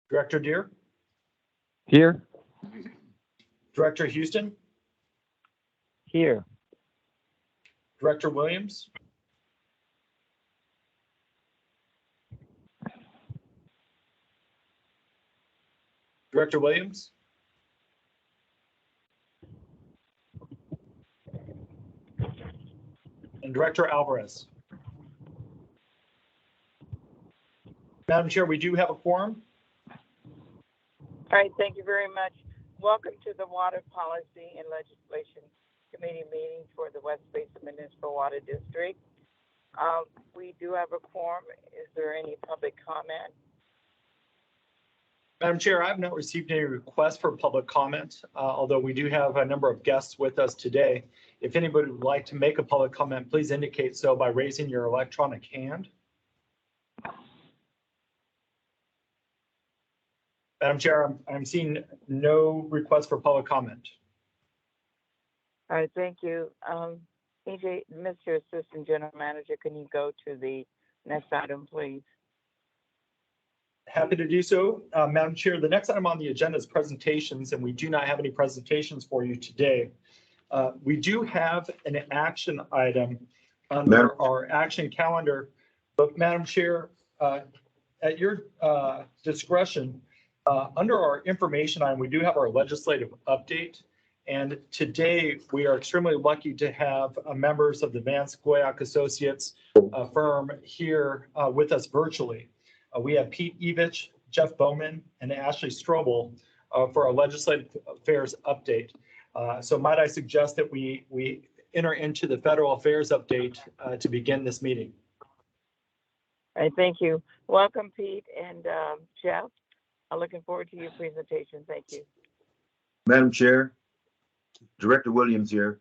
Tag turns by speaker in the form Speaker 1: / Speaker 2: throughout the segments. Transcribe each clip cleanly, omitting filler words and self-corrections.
Speaker 1: Director Deere?
Speaker 2: Here.
Speaker 1: Director Houston?
Speaker 2: Here.
Speaker 1: Director Williams? Director Williams? And Director Alvarez? Madam Chair, we do have a quorum.
Speaker 3: All right, thank you very much. Welcome to the Water Policy and Legislation Committee meeting for the West Basin Municipal Water District. We do have a quorum. Is there any public comment?
Speaker 1: Madam Chair, I have not received any requests for public comment, although we do have a number of guests with us today. If anybody would like to make a public comment, please indicate so by raising your electronic hand. Madam Chair, I'm seeing no requests for public comment.
Speaker 3: All right, thank you. EJ, Mr. Assistant General Manager, can you go to the next item, please?
Speaker 1: Happy to do so. Madam Chair, the next item on the agenda is presentations, and we do not have any presentations for you today. We do have an action item under our action calendar, but Madam Chair, at your discretion, under our information item, we do have our legislative update. And today we are extremely lucky to have members of the Vance Goyak Associates firm here with us virtually. We have Pete Evich, Jeff Bowman, and Ashley Strobel for our legislative affairs update. So might I suggest that we enter into the federal affairs update to begin this meeting.
Speaker 3: All right, thank you. Welcome, Pete and Jeff. I'm looking forward to your presentation. Thank you.
Speaker 4: Madam Chair, Director Williams here.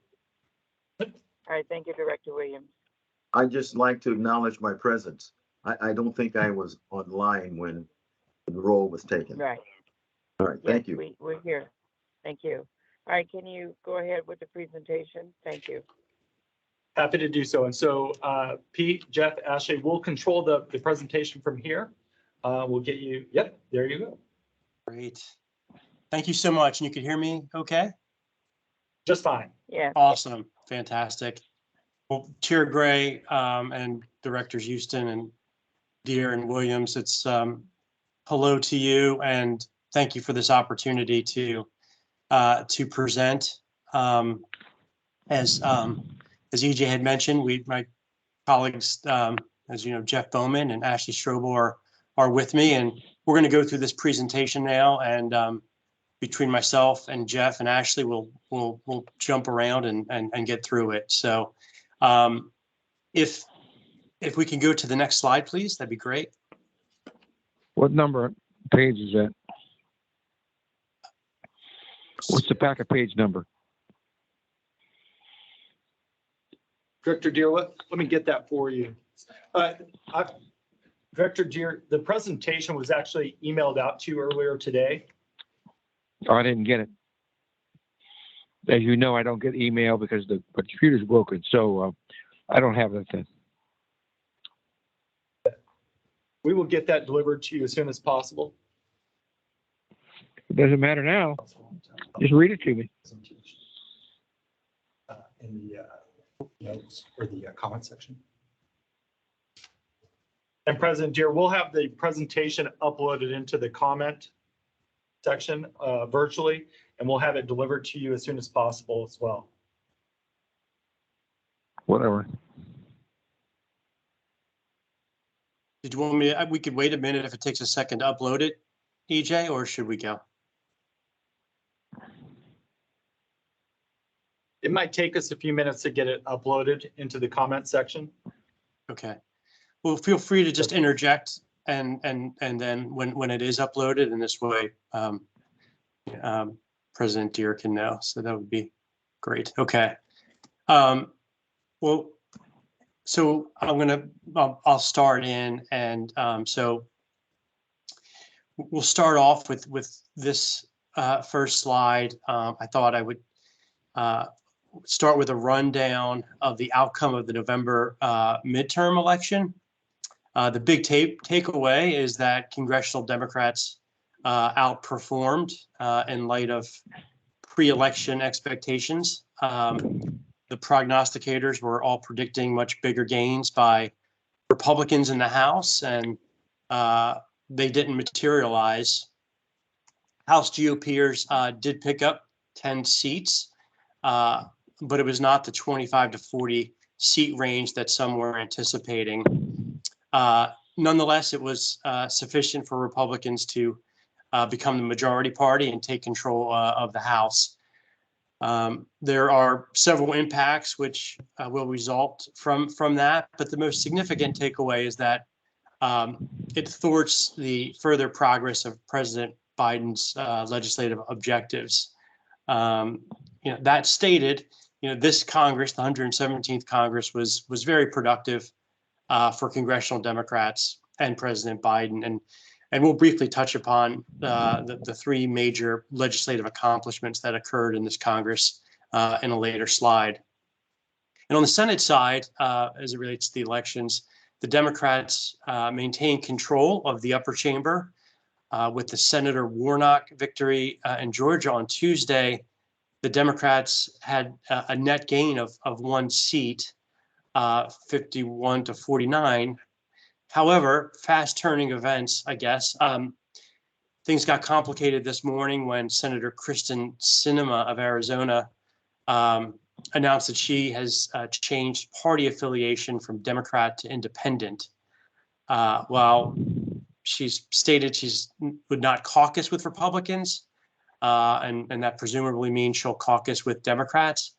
Speaker 3: All right, thank you, Director Williams.
Speaker 4: I'd just like to acknowledge my presence. I don't think I was online when the roll was taken.
Speaker 3: Right.
Speaker 4: All right, thank you.
Speaker 3: We're here. Thank you. All right, can you go ahead with the presentation? Thank you.
Speaker 1: Happy to do so. And so Pete, Jeff, Ashley, we'll control the presentation from here. We'll get you, yep, there you go.
Speaker 5: Great. Thank you so much. And you can hear me okay?
Speaker 1: Just fine.
Speaker 3: Yeah.
Speaker 5: Awesome. Fantastic. Well, Chair Gray and Directors Houston and Deere and Williams, it's hello to you and thank you for this opportunity to present. As EJ had mentioned, my colleagues, as you know, Jeff Bowman and Ashley Strobel are with me, and we're going to go through this presentation now. And between myself and Jeff and Ashley, we'll jump around and get through it. So if we can go to the next slide, please, that'd be great.
Speaker 2: What number page is that? What's the packet page number?
Speaker 1: Director Deere, let me get that for you. Director Deere, the presentation was actually emailed out to you earlier today.
Speaker 2: Oh, I didn't get it. As you know, I don't get email because the computer's broken, so I don't have that then.
Speaker 1: We will get that delivered to you as soon as possible.
Speaker 2: It doesn't matter now. Just read it to me.
Speaker 1: In the notes or the comment section. And President Deere, we'll have the presentation uploaded into the comment section virtually, and we'll have it delivered to you as soon as possible as well.
Speaker 2: Whatever.
Speaker 5: Did you want me to, we could wait a minute if it takes a second to upload it, EJ, or should we go?
Speaker 1: It might take us a few minutes to get it uploaded into the comment section.
Speaker 5: Okay. Well, feel free to just interject and then when it is uploaded, and this way President Deere can know. So that would be great. Okay. Well, so I'll start in, and so we'll start off with this first slide. I thought I would start with a rundown of the outcome of the November midterm election. The big takeaway is that congressional Democrats outperformed in light of pre-election expectations. The prognosticators were all predicting much bigger gains by Republicans in the House, and they didn't materialize. House GOPers did pick up 10 seats, but it was not the 25 to 40 seat range that some were anticipating. Nonetheless, it was sufficient for Republicans to become the majority party and take control of the House. There are several impacts which will result from that, but the most significant takeaway is that it thwarts the further progress of President Biden's legislative objectives. That stated, this Congress, the 117th Congress, was very productive for congressional Democrats and President Biden, and we'll briefly touch upon the three major legislative accomplishments that occurred in this Congress in a later slide. And on the Senate side, as it relates to the elections, the Democrats maintained control of the upper chamber with the Senator Warnock victory in Georgia on Tuesday. The Democrats had a net gain of one seat, 51 to 49. However, fast turning events, I guess. Things got complicated this morning when Senator Kristen Sinema of Arizona announced that she has changed party affiliation from Democrat to Independent. While she's stated would not caucus with Republicans, and that presumably means she'll caucus with Democrats,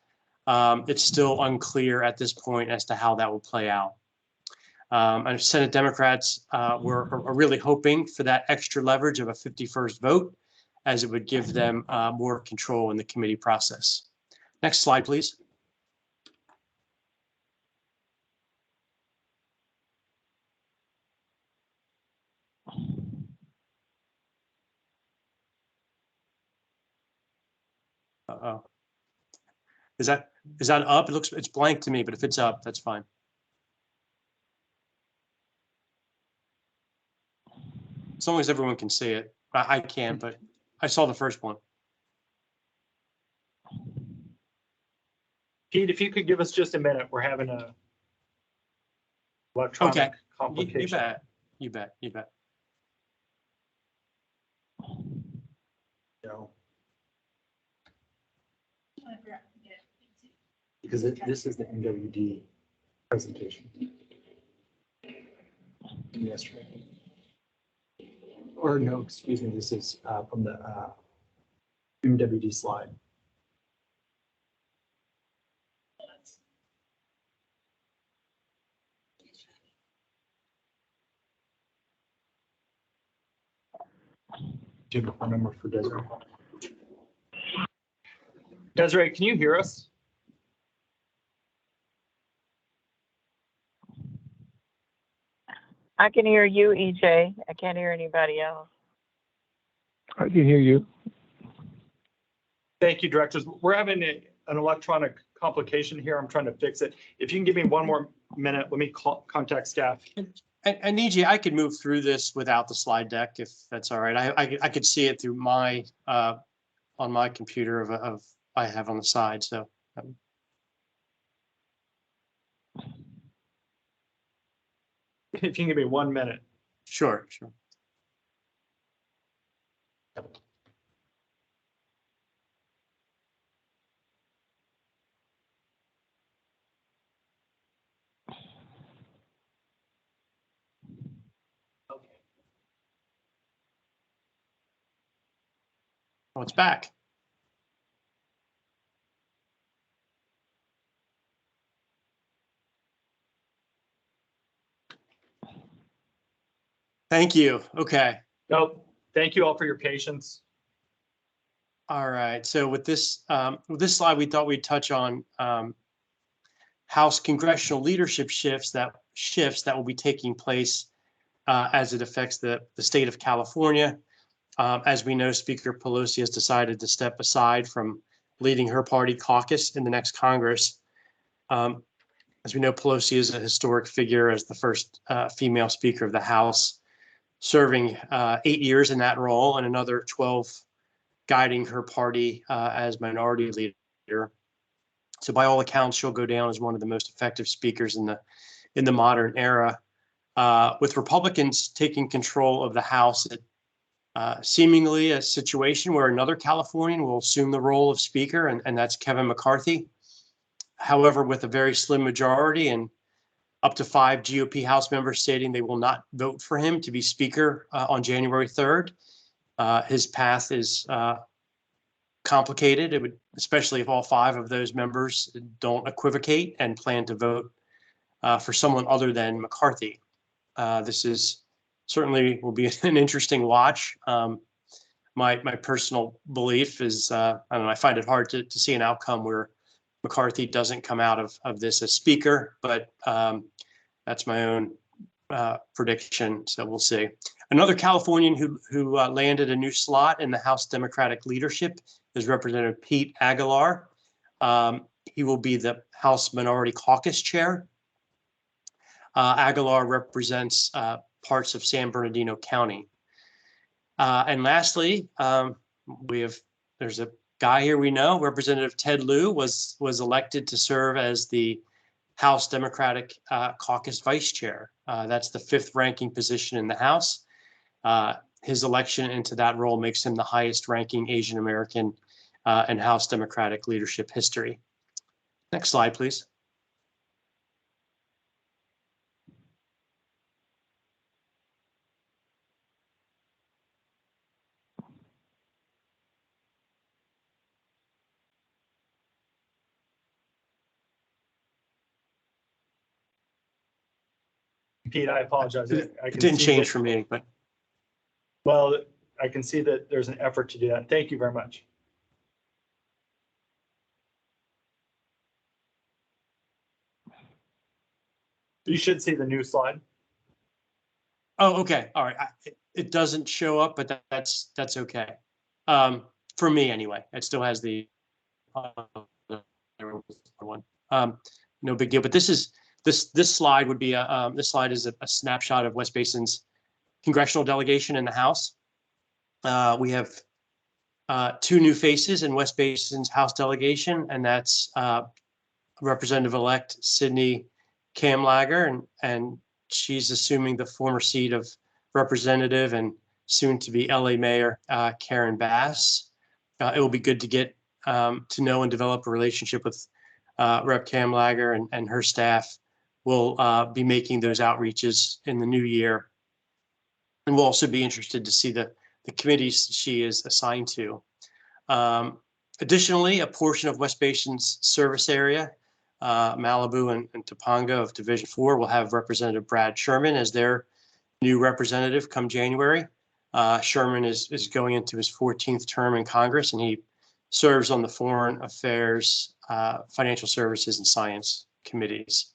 Speaker 5: it's still unclear at this point as to how that will play out. And Senate Democrats are really hoping for that extra leverage of a 51st vote, as it would give them more control in the committee process. Next slide, please. Uh-oh. Is that up? It's blank to me, but if it's up, that's fine. As long as everyone can see it. I can't, but I saw the first one.
Speaker 1: Pete, if you could give us just a minute, we're having a electronic complication.
Speaker 5: You bet.
Speaker 1: No. Because this is the MWD presentation. Yesterday. Or no, excuse me, this is from the MWD slide. Do you have a phone number for Desiree? Desiree, can you hear us?
Speaker 3: I can hear you, EJ. I can't hear anybody else.
Speaker 2: I can hear you.
Speaker 1: Thank you, directors. We're having an electronic complication here. I'm trying to fix it. If you can give me one more minute, let me contact staff.
Speaker 5: And EJ, I could move through this without the slide deck if that's all right. I could see it through my on my computer of I have on the side. So.
Speaker 1: If you can give me 1 minute.
Speaker 5: Sure. Oh, it's back. Thank you. Okay.
Speaker 1: No, thank you all for your patience.
Speaker 5: All right. So with this slide, we thought we'd touch on House congressional leadership shifts that will be taking place as it affects the state of California. As we know, Speaker Pelosi has decided to step aside from leading her party caucus in the next Congress. As we know, Pelosi is a historic figure as the first female Speaker of the House, serving 8 years in that role and another 12 guiding her party as minority leader. So by all accounts, she'll go down as one of the most effective speakers in the modern era. With Republicans taking control of the House, seemingly a situation where another Californian will assume the role of Speaker, and that's Kevin McCarthy. However, with a very slim majority and up to 5 GOP House members stating they will not vote for him to be Speaker on January 3rd, his path is complicated. It would, especially if all 5 of those members don't equivocate and plan to vote for someone other than McCarthy. This is certainly will be an interesting watch. My personal belief is, I don't know, I find it hard to see an outcome where McCarthy doesn't come out of this as Speaker, but that's my own prediction. So we'll see. Another Californian who landed a new slot in the House Democratic leadership is Representative Pete Aguilar. He will be the House Minority Caucus Chair. Aguilar represents parts of San Bernardino County. And lastly, there's a guy here we know, Representative Ted Lieu was elected to serve as the House Democratic Caucus Vice Chair. That's the 5th ranking position in the House. His election into that role makes him the highest ranking Asian American in House Democratic leadership history. Next slide, please.
Speaker 1: Pete, I apologize.
Speaker 5: It didn't change for me, but.
Speaker 1: Well, I can see that there's an effort to do that. Thank you very much. You should see the new slide.
Speaker 5: Oh, okay. All right. It doesn't show up, but that's okay. For me anyway, it still has the one. No big deal. But this slide would be this slide is a snapshot of West Basin's congressional delegation in the House. We have 2 new faces in West Basin's House delegation, and that's Representative-elect Sydney Kamlager, and she's assuming the former seat of Representative and soon to be LA Mayor Karen Bass. It will be good to get to know and develop a relationship with Rep Kamlager, and her staff will be making those outreaches in the new year. And we'll also be interested to see the committees she is assigned to. Additionally, a portion of West Basin's service area, Malibu and Topanga of Division 4, will have Representative Brad Sherman as their new representative come January. Sherman is going into his 14th term in Congress, and he serves on the Foreign Affairs, Financial Services, and Science committees.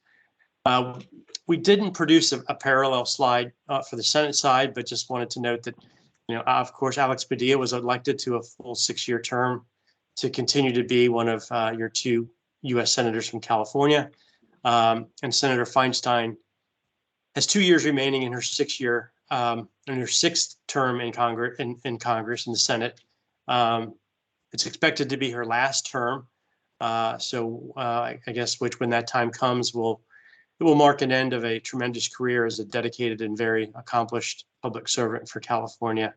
Speaker 5: We didn't produce a parallel slide for the Senate side, but just wanted to note that, of course, Alex Padilla was elected to a full 6-year term to continue to be one of your 2 U.S. senators from California. And Senator Feinstein has 2 years remaining in her 6-year, in her 6th term in Congress, in the Senate. It's expected to be her last term. So I guess when that time comes, it will mark an end of a tremendous career as a dedicated and very accomplished public servant for California.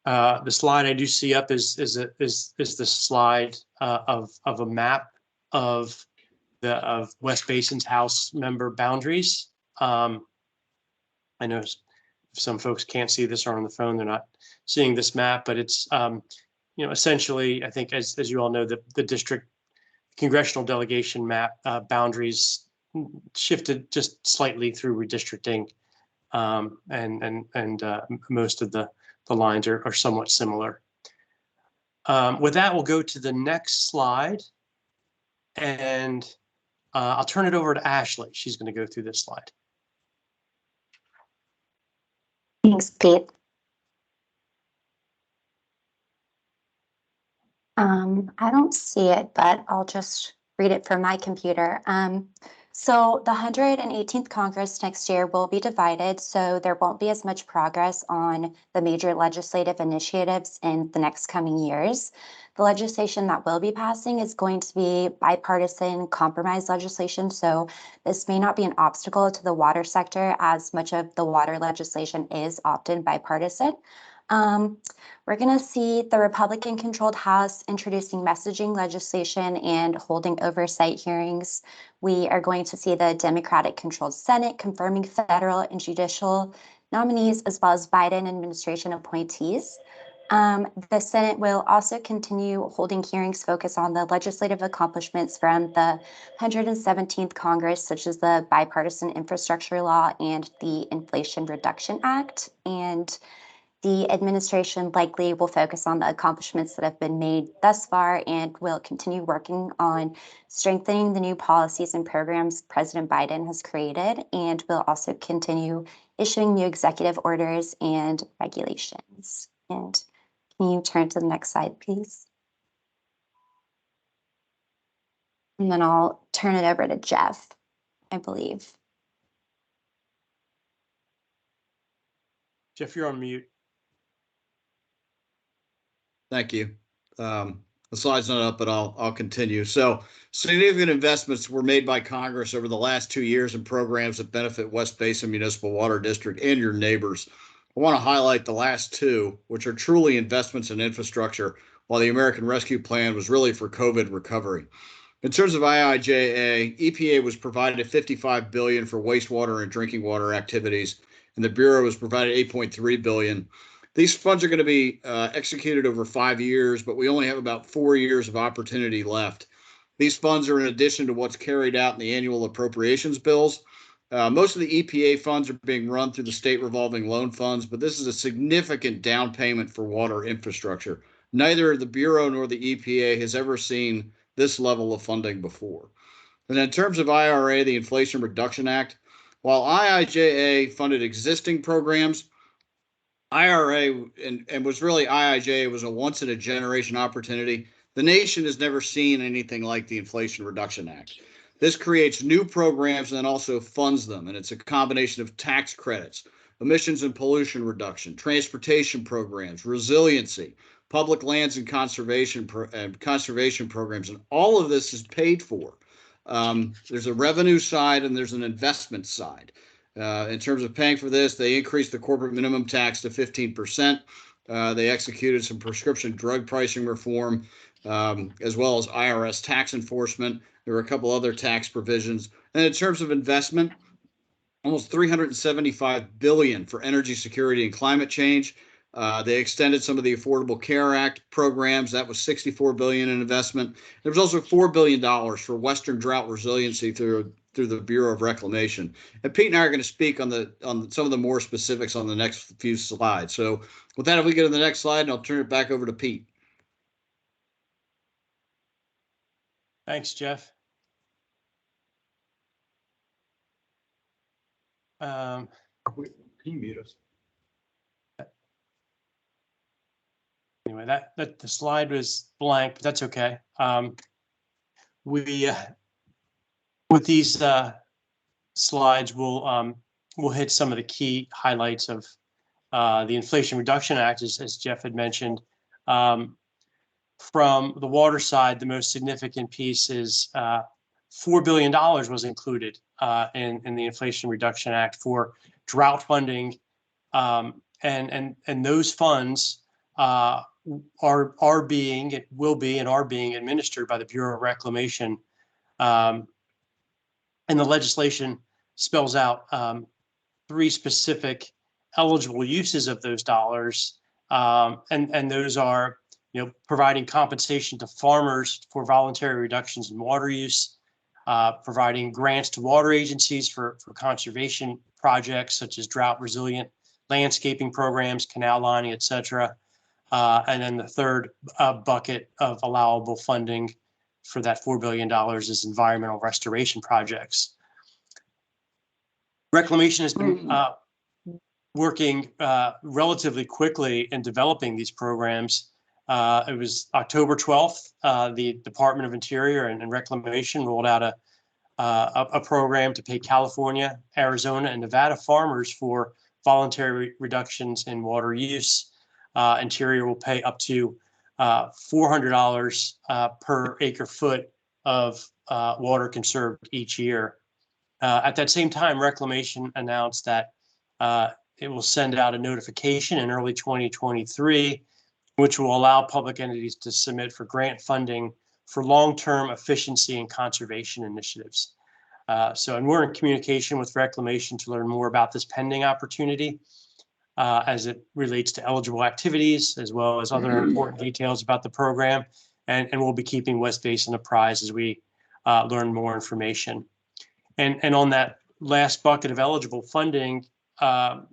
Speaker 5: The slide I do see up is the slide of a map of West Basin's House member boundaries. I know some folks can't see this or on the phone, they're not seeing this map, but it's essentially, I think as you all know, the district congressional delegation map boundaries shifted just slightly through redistricting, and most of the lines are somewhat similar. With that, we'll go to the next slide, and I'll turn it over to Ashley. She's going to go through this slide.
Speaker 6: Thanks, Pete. I don't see it, but I'll just read it from my computer. So the 118th Congress next year will be divided, so there won't be as much progress on the major legislative initiatives in the next coming years. The legislation that will be passing is going to be bipartisan compromise legislation, so this may not be an obstacle to the water sector as much of the water legislation is often bipartisan. We're going to see the Republican-controlled House introducing messaging legislation and holding oversight hearings. We are going to see the Democratic-controlled Senate confirming federal and judicial nominees, as well as Biden administration appointees. The Senate will also continue holding hearings focused on the legislative accomplishments from the 117th Congress, such as the Bipartisan Infrastructure Law and the Inflation Reduction Act. And the administration likely will focus on the accomplishments that have been made thus far and will continue working on strengthening the new policies and programs President Biden has created, and will also continue issuing new executive orders and regulations. And can you turn to the next slide, please? And then I'll turn it over to Jeff, I believe.
Speaker 5: Jeff, you're on mute.
Speaker 7: Thank you. The slide's not up, but I'll continue. So significant investments were made by Congress over the last 2 years in programs that benefit West Basin Municipal Water District and your neighbors. I want to highlight the last two, which are truly investments in infrastructure, while the American Rescue Plan was really for COVID recovery. In terms of IIJA, EPA was provided $55 billion for wastewater and drinking water activities, and the Bureau was provided $8.3 billion. These funds are going to be executed over 5 years, but we only have about 4 years of opportunity left. These funds are in addition to what's carried out in the annual appropriations bills. Most of the EPA funds are being run through the state revolving loan funds, but this is a significant down payment for water infrastructure. Neither the Bureau nor the EPA has ever seen this level of funding before. And in terms of IRA, the Inflation Reduction Act, while IIJA funded existing programs, IRA and was really IIJA was a once in a generation opportunity. The nation has never seen anything like the Inflation Reduction Act. This creates new programs and then also funds them. And it's a combination of tax credits, emissions and pollution reduction, transportation programs, resiliency, public lands and conservation programs. And all of this is paid for. There's a revenue side and there's an investment side. In terms of paying for this, they increased the corporate minimum tax to 15%. They executed some prescription drug pricing reform, as well as IRS tax enforcement. There were a couple other tax provisions. And in terms of investment, almost $375 billion for energy security and climate change. They extended some of the Affordable Care Act programs. That was $64 billion in investment. There was also $4 billion for Western drought resiliency through the Bureau of Reclamation. And Pete and I are going to speak on some of the more specifics on the next few slides. So with that, if we go to the next slide, and I'll turn it back over to Pete.
Speaker 5: Thanks, Jeff.
Speaker 1: Can you mute us?
Speaker 5: Anyway, that the slide was blank, but that's okay. With these slides, we'll hit some of the key highlights of the Inflation Reduction Act, as Jeff had mentioned. From the water side, the most significant piece is $4 billion was included in the Inflation Reduction Act for drought funding, and those funds will be administered by the Bureau of Reclamation. And the legislation spells out 3 specific eligible uses of those dollars, and those are, providing compensation to farmers for voluntary reductions in water use, providing grants to water agencies for conservation projects such as drought resilient landscaping programs, canal lining, etc. And then the third bucket of allowable funding for that $4 billion is environmental restoration projects. Reclamation has been working relatively quickly in developing these programs. It was October 12th. The Department of Interior and Reclamation rolled out a program to pay California, Arizona, and Nevada farmers for voluntary reductions in water use. Interior will pay up to $400 per acre foot of water conserved each year. At that same time, Reclamation announced that it will send out a notification in early 2023, which will allow public entities to submit for grant funding for long-term efficiency and conservation initiatives. And we're in communication with Reclamation to learn more about this pending opportunity as it relates to eligible activities, as well as other important details about the program. And we'll be keeping West Basin apprised as we learn more information. And on that last bucket of eligible funding, the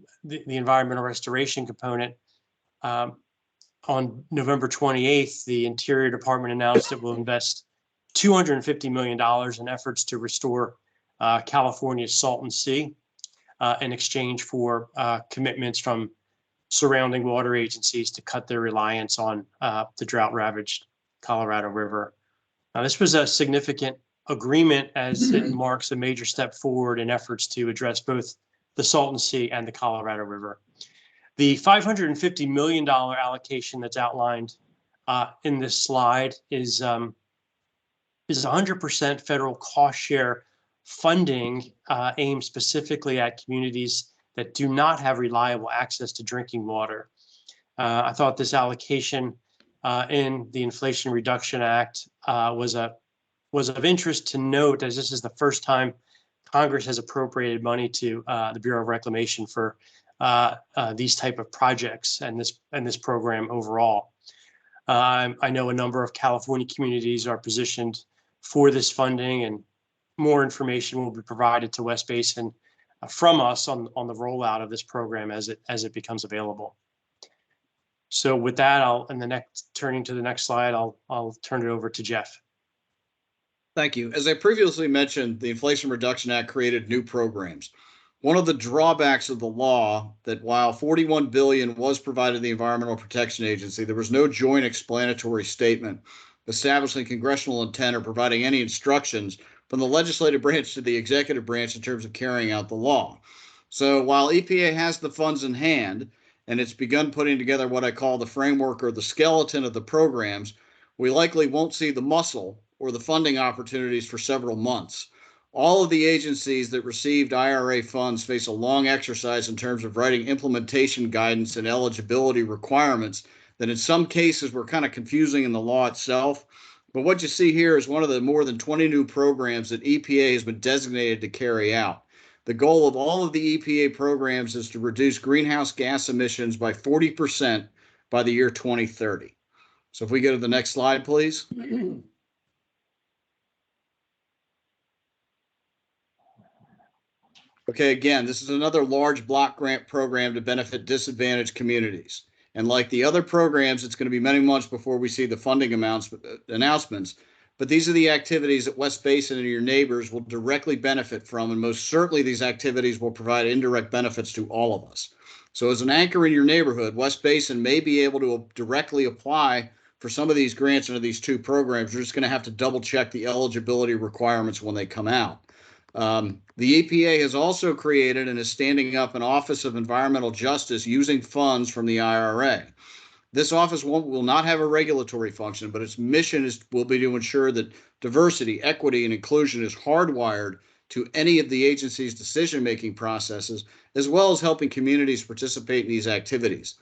Speaker 5: environmental restoration component, on November 28th, the Interior Department announced it will invest $250 million in efforts to restore California's Salton Sea in exchange for commitments from surrounding water agencies to cut their reliance on the drought-ravaged Colorado River. This was a significant agreement as it marks a major step forward in efforts to address both the Salton Sea and the Colorado River. The $550 million allocation that's outlined in this slide is 100% federal cost share funding aimed specifically at communities that do not have reliable access to drinking water. I thought this allocation in the Inflation Reduction Act was of interest to note, as this is the first time Congress has appropriated money to the Bureau of Reclamation for these type of projects and this program overall. I know a number of California communities are positioned for this funding, and more information will be provided to West Basin from us on the rollout of this program as it becomes available. So with that, turning to the next slide, I'll turn it over to Jeff.
Speaker 7: Thank you. As I previously mentioned, the Inflation Reduction Act created new programs. One of the drawbacks of the law that while $41 billion was provided to the Environmental Protection Agency, there was no joint explanatory statement establishing congressional intent or providing any instructions from the legislative branch to the executive branch in terms of carrying out the law. So while EPA has the funds in hand and it's begun putting together what I call the framework or the skeleton of the programs, we likely won't see the muscle or the funding opportunities for several months. All of the agencies that received IRA funds face a long exercise in terms of writing implementation guidance and eligibility requirements that in some cases were kind of confusing in the law itself. But what you see here is one of the more than 20 new programs that EPA has been designated to carry out. The goal of all of the EPA programs is to reduce greenhouse gas emissions by 40% by the year 2030. So if we go to the next slide, please. Okay, again, this is another large block grant program to benefit disadvantaged communities. And like the other programs, it's going to be many months before we see the funding announcements. But these are the activities that West Basin and your neighbors will directly benefit from. And most certainly these activities will provide indirect benefits to all of us. So as an anchor in your neighborhood, West Basin may be able to directly apply for some of these grants under these two programs. We're just going to have to double check the eligibility requirements when they come out. The EPA has also created and is standing up an Office of Environmental Justice using funds from the IRA. This office will not have a regulatory function, but its mission will be to ensure that diversity, equity, and inclusion is hardwired to any of the agency's decision-making processes, as well as helping communities participate in these activities.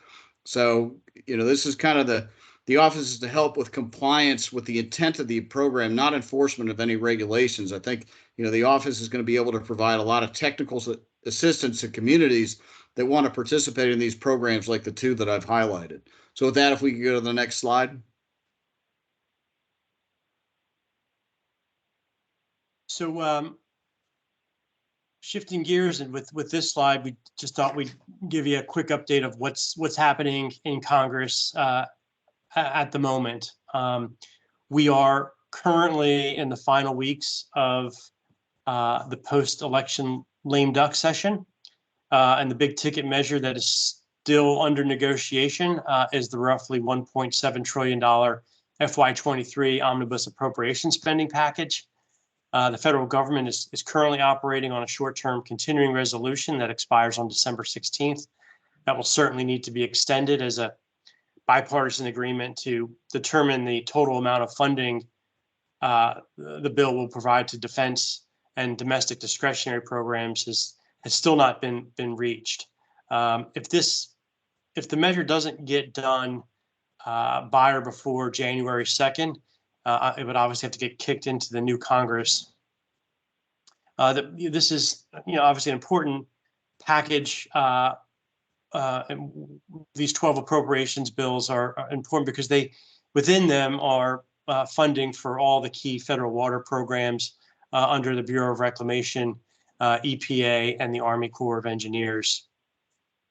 Speaker 7: So, this is kind of the office is to help with compliance with the intent of the program, not enforcement of any regulations. I think, the office is going to be able to provide a lot of technical assistance to communities that want to participate in these programs like the two that I've highlighted. So with that, if we can go to the next slide.
Speaker 5: So shifting gears, and with this slide, we just thought we'd give you a quick update of what's happening in Congress at the moment. We are currently in the final weeks of the post-election lame duck session, and the big ticket measure that is Still under negotiation is the roughly $1.7 trillion FY23 omnibus appropriation spending package. The federal government is currently operating on a short-term continuing resolution that expires on December 16th. That will certainly need to be extended as a bipartisan agreement to determine the total amount of funding the bill will provide to defense and domestic discretionary programs has still not been reached. If the measure doesn't get done by or before January 2nd, it would obviously have to get kicked into the new Congress. This is, obviously an important package. These 12 appropriations bills are important because within them are funding for all the key federal water programs under the Bureau of Reclamation, EPA, and the Army Corps of Engineers.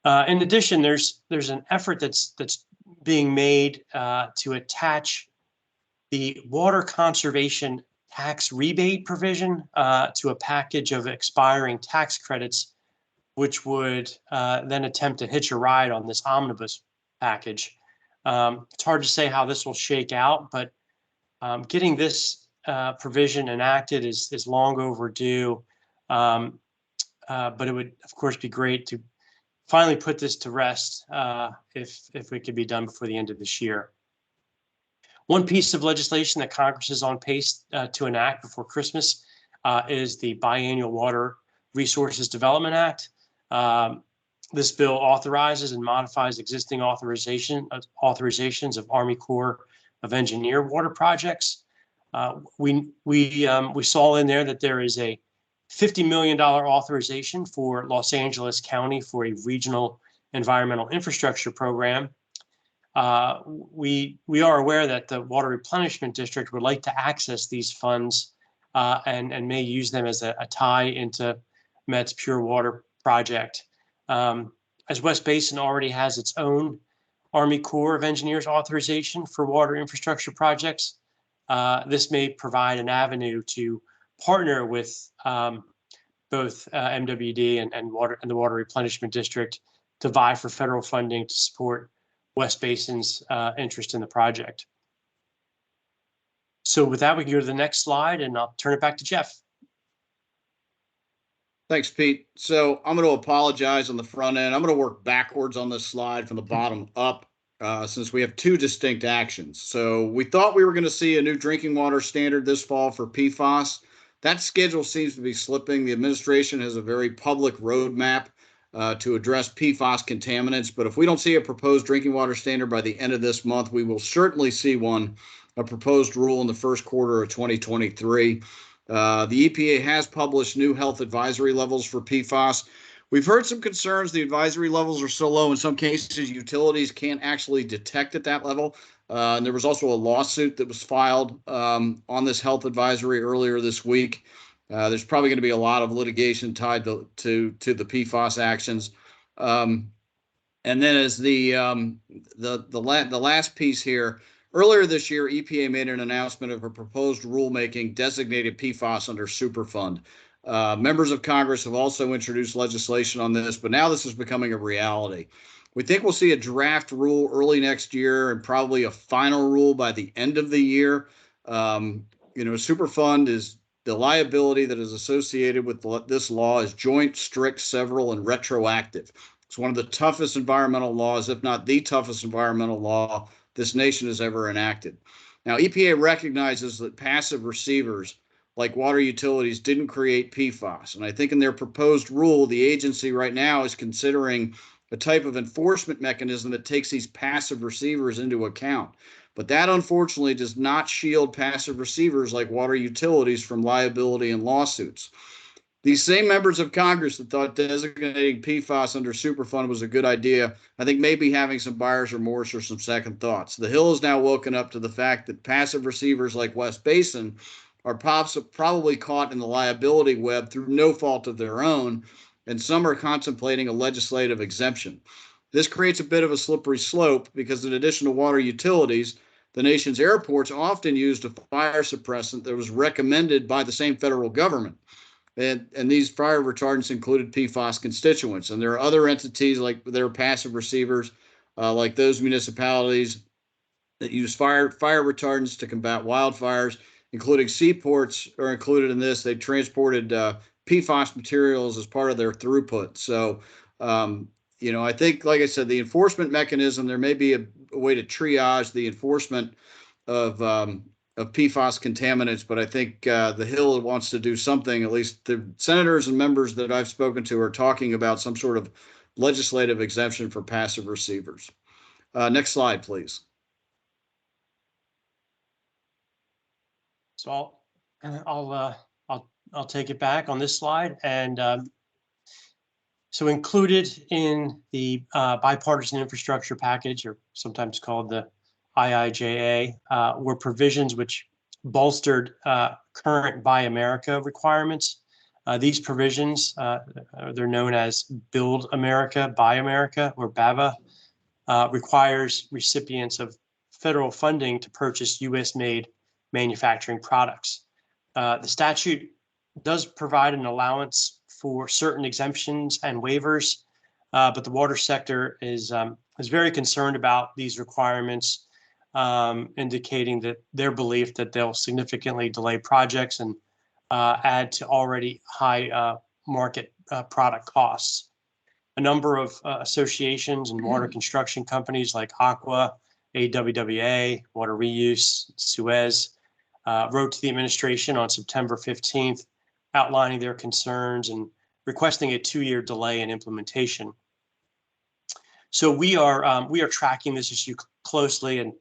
Speaker 5: In addition, there's an effort that's being made to attach the water conservation tax rebate provision to a package of expiring tax credits, which would then attempt to hitch a ride on this omnibus package. It's hard to say how this will shake out, but getting this provision enacted is long overdue. But it would, of course, be great to finally put this to rest if it could be done before the end of this year. One piece of legislation that Congress is on pace to enact before Christmas is the Biannual Water Resources Development Act. This bill authorizes and modifies existing authorizations of Army Corps of Engineer water projects. We saw in there that there is a $50 million authorization for Los Angeles County for a regional environmental infrastructure program. We are aware that the Water Replenishment District would like to access these funds and may use them as a tie into Met's Pure Water project. As West Basin already has its own Army Corps of Engineers authorization for water infrastructure projects, this may provide an avenue to partner with both MWD and the Water Replenishment District to vie for federal funding to support West Basin's interest in the project. So with that, we can go to the next slide and I'll turn it back to Jeff.
Speaker 7: Thanks, Pete. So I'm going to apologize on the front end. I'm going to work backwards on this slide from the bottom up since we have two distinct actions. So we thought we were going to see a new drinking water standard this fall for PFAS. That schedule seems to be slipping. The administration has a very public roadmap to address PFAS contaminants. But if we don't see a proposed drinking water standard by the end of this month, we will certainly see a proposed rule in the first quarter of 2023. The EPA has published new health advisory levels for PFAS. We've heard some concerns the advisory levels are so low. In some cases, utilities can't actually detect at that level. And there was also a lawsuit that was filed on this health advisory earlier this week. There's probably going to be a lot of litigation tied to the PFAS actions. And then as the last piece here, earlier this year, EPA made an announcement of a proposed rulemaking designated PFAS under Superfund. Members of Congress have also introduced legislation on this, but now this is becoming a reality. We think we'll see a draft rule early next year and probably a final rule by the end of the year. Superfund is the liability that is associated with this law is joint, strict, several, and retroactive. It's one of the toughest environmental laws, if not the toughest environmental law this nation has ever enacted. Now, EPA recognizes that passive receivers like water utilities didn't create PFAS. And I think in their proposed rule, the agency right now is considering a type of enforcement mechanism that takes these passive receivers into account. But that unfortunately does not shield passive receivers like water utilities from liability and lawsuits. These same members of Congress that thought designating PFAS under Superfund was a good idea, I think maybe having some buyer's remorse or some second thoughts. The Hill has now woken up to the fact that passive receivers like West Basin are probably caught in the liability web through no fault of their own, and some are contemplating a legislative exemption. This creates a bit of a slippery slope because in addition to water utilities, the nation's airports often used a fire suppressant that was recommended by the same federal government. And these fire retardants included PFAS constituents. And there are other entities like there are passive receivers, like those municipalities that use fire retardants to combat wildfires, including seaports are included in this. They transported PFAS materials as part of their throughput. So, I think, like I said, the enforcement mechanism, there may be a way to triage the enforcement of PFAS contaminants, but I think the Hill wants to do something. At least the senators and members that I've spoken to are talking about some sort of legislative exemption for passive receivers. Next slide, please.
Speaker 5: So I'll take it back on this slide. And so included in the bipartisan infrastructure package, or sometimes called the IIJA, were provisions which bolstered current Buy America requirements. These provisions, they're known as Build America, Buy America, or BABA, requires recipients of federal funding to purchase U.S.-made manufacturing products. The statute does provide an allowance for certain exemptions and waivers, but the water sector is very concerned about these requirements, indicating that their belief that they'll significantly delay projects and add to already high market product costs. A number of associations and water construction companies like Aqua, AWWA, Water Reuse, Suez, wrote to the administration on September 15th, outlining their concerns and requesting a 2-year delay in implementation. So we are tracking this issue closely and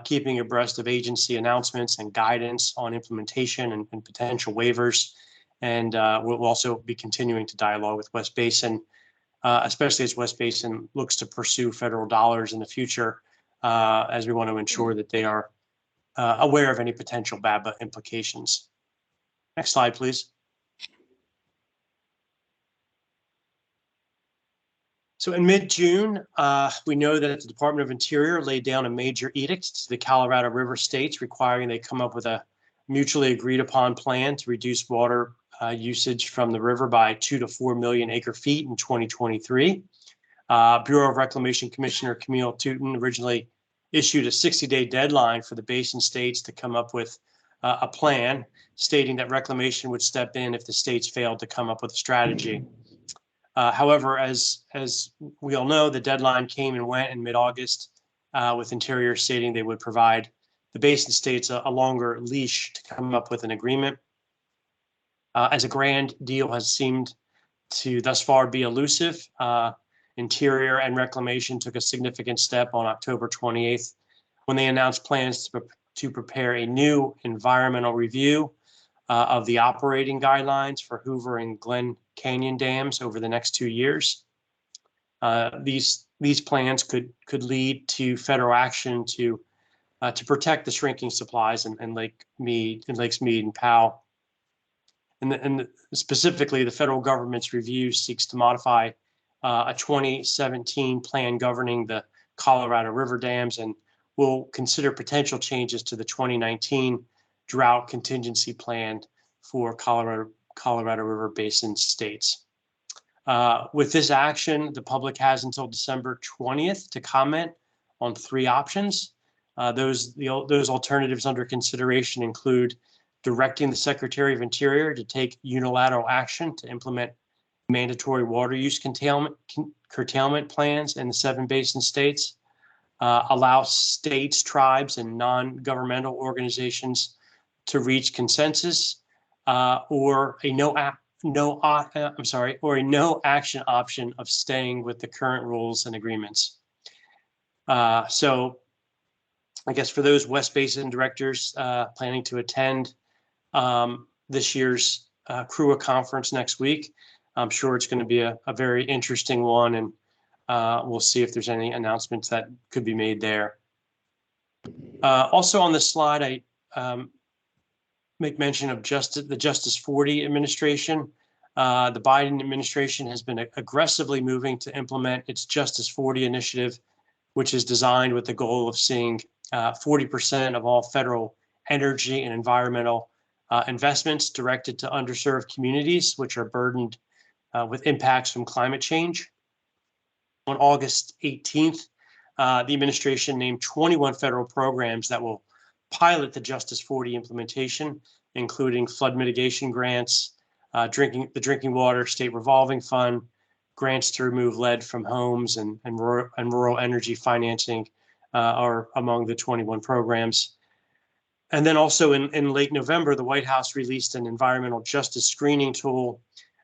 Speaker 5: keeping abreast of agency announcements and guidance on implementation and potential waivers. And we'll also be continuing to dialogue with West Basin, especially as West Basin looks to pursue federal dollars in the future, as we want to ensure that they are aware of any potential BABA implications. Next slide, please. So in mid-June, we know that the Department of Interior laid down a major edict to the Colorado River states requiring they come up with a mutually agreed upon plan to reduce water usage from the river by 2 to 4 million acre feet in 2023. Bureau of Reclamation Commissioner Camille Touton originally issued a 60-day deadline for the basin states to come up with a plan, stating that reclamation would step in if the states failed to come up with a strategy. However, as we all know, the deadline came and went in mid-August, with Interior stating they would provide the basin states a longer leash to come up with an agreement. As a grand deal has seemed to thus far be elusive, Interior and Reclamation took a significant step on October 28th when they announced plans to prepare a new environmental review of the operating guidelines for Hoover and Glen Canyon dams over the next 2 years. These plans could lead to federal action to protect the shrinking supplies in Lakes Mead and Powell. And specifically, the federal government's review seeks to modify a 2017 plan governing the Colorado River dams and will consider potential changes to the 2019 drought contingency plan for Colorado River Basin states. With this action, the public has until December 20th to comment on 3 options. Those alternatives under consideration include directing the Secretary of Interior to take unilateral action to implement mandatory water use curtailment plans in the 7 basin states, allow states, tribes, and non-governmental organizations to reach consensus, or a no action option of staying with the current rules and agreements. So I guess for those West Basin directors planning to attend this year's CRUA conference next week, I'm sure it's going to be a very interesting one, and we'll see if there's any announcements that could be made there. Also on this slide, I make mention of the Justice 40 administration. The Biden administration has been aggressively moving to implement its Justice 40 initiative, which is designed with the goal of seeing 40% of all federal energy and environmental investments directed to underserved communities, which are burdened with impacts from climate change. On August 18th, the administration named 21 federal programs that will pilot the Justice 40 implementation, including flood mitigation grants, the Drinking Water State Revolving Fund, grants to remove lead from homes, and rural energy financing are among the 21 programs. And then also in late November, the White House released an environmental justice screening tool.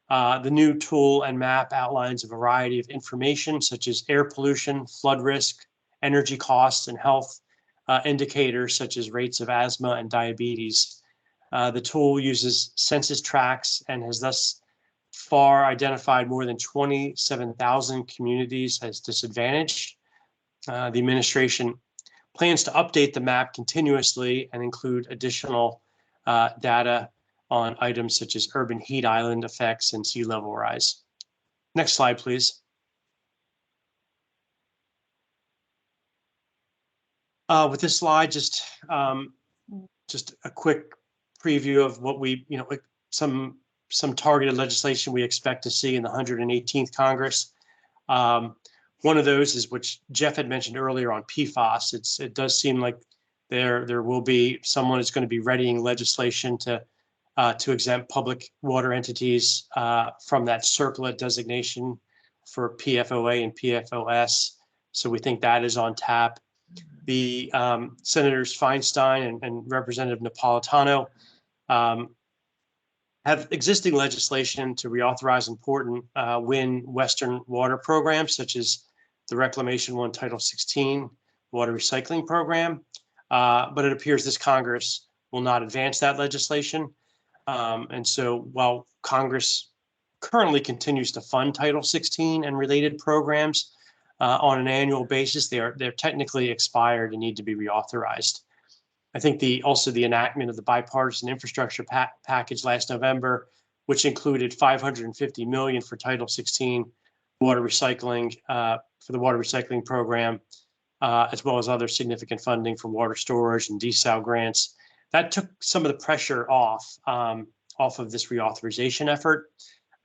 Speaker 5: The new tool and map outlines a variety of information such as air pollution, flood risk, energy costs, and health indicators such as rates of asthma and diabetes. The tool uses census tracts and has thus far identified more than 27,000 communities as disadvantaged. The administration plans to update the map continuously and include additional data on items such as urban heat island effects and sea level rise. Next slide, please. With this slide, just a quick preview of what we, some targeted legislation we expect to see in the 118th Congress. One of those is, which Jeff had mentioned earlier, on PFAS. It does seem like there will be someone is going to be readying legislation to exempt public water entities from that CERCLA designation for PFOA and PFOS. So we think that is on tap. The Senators Feinstein and Representative Napolitano have existing legislation to reauthorize important Western water programs, such as the Reclamation One Title 16 water recycling program. But it appears this Congress will not advance that legislation. And so while Congress currently continues to fund Title 16 and related programs on an annual basis, they're technically expired and need to be reauthorized. I think also the enactment of the bipartisan infrastructure package last November, which included $550 million for Title 16 water recycling, for the water recycling program, as well as other significant funding for water storage and desal grants. That took some of the pressure off of this reauthorization effort.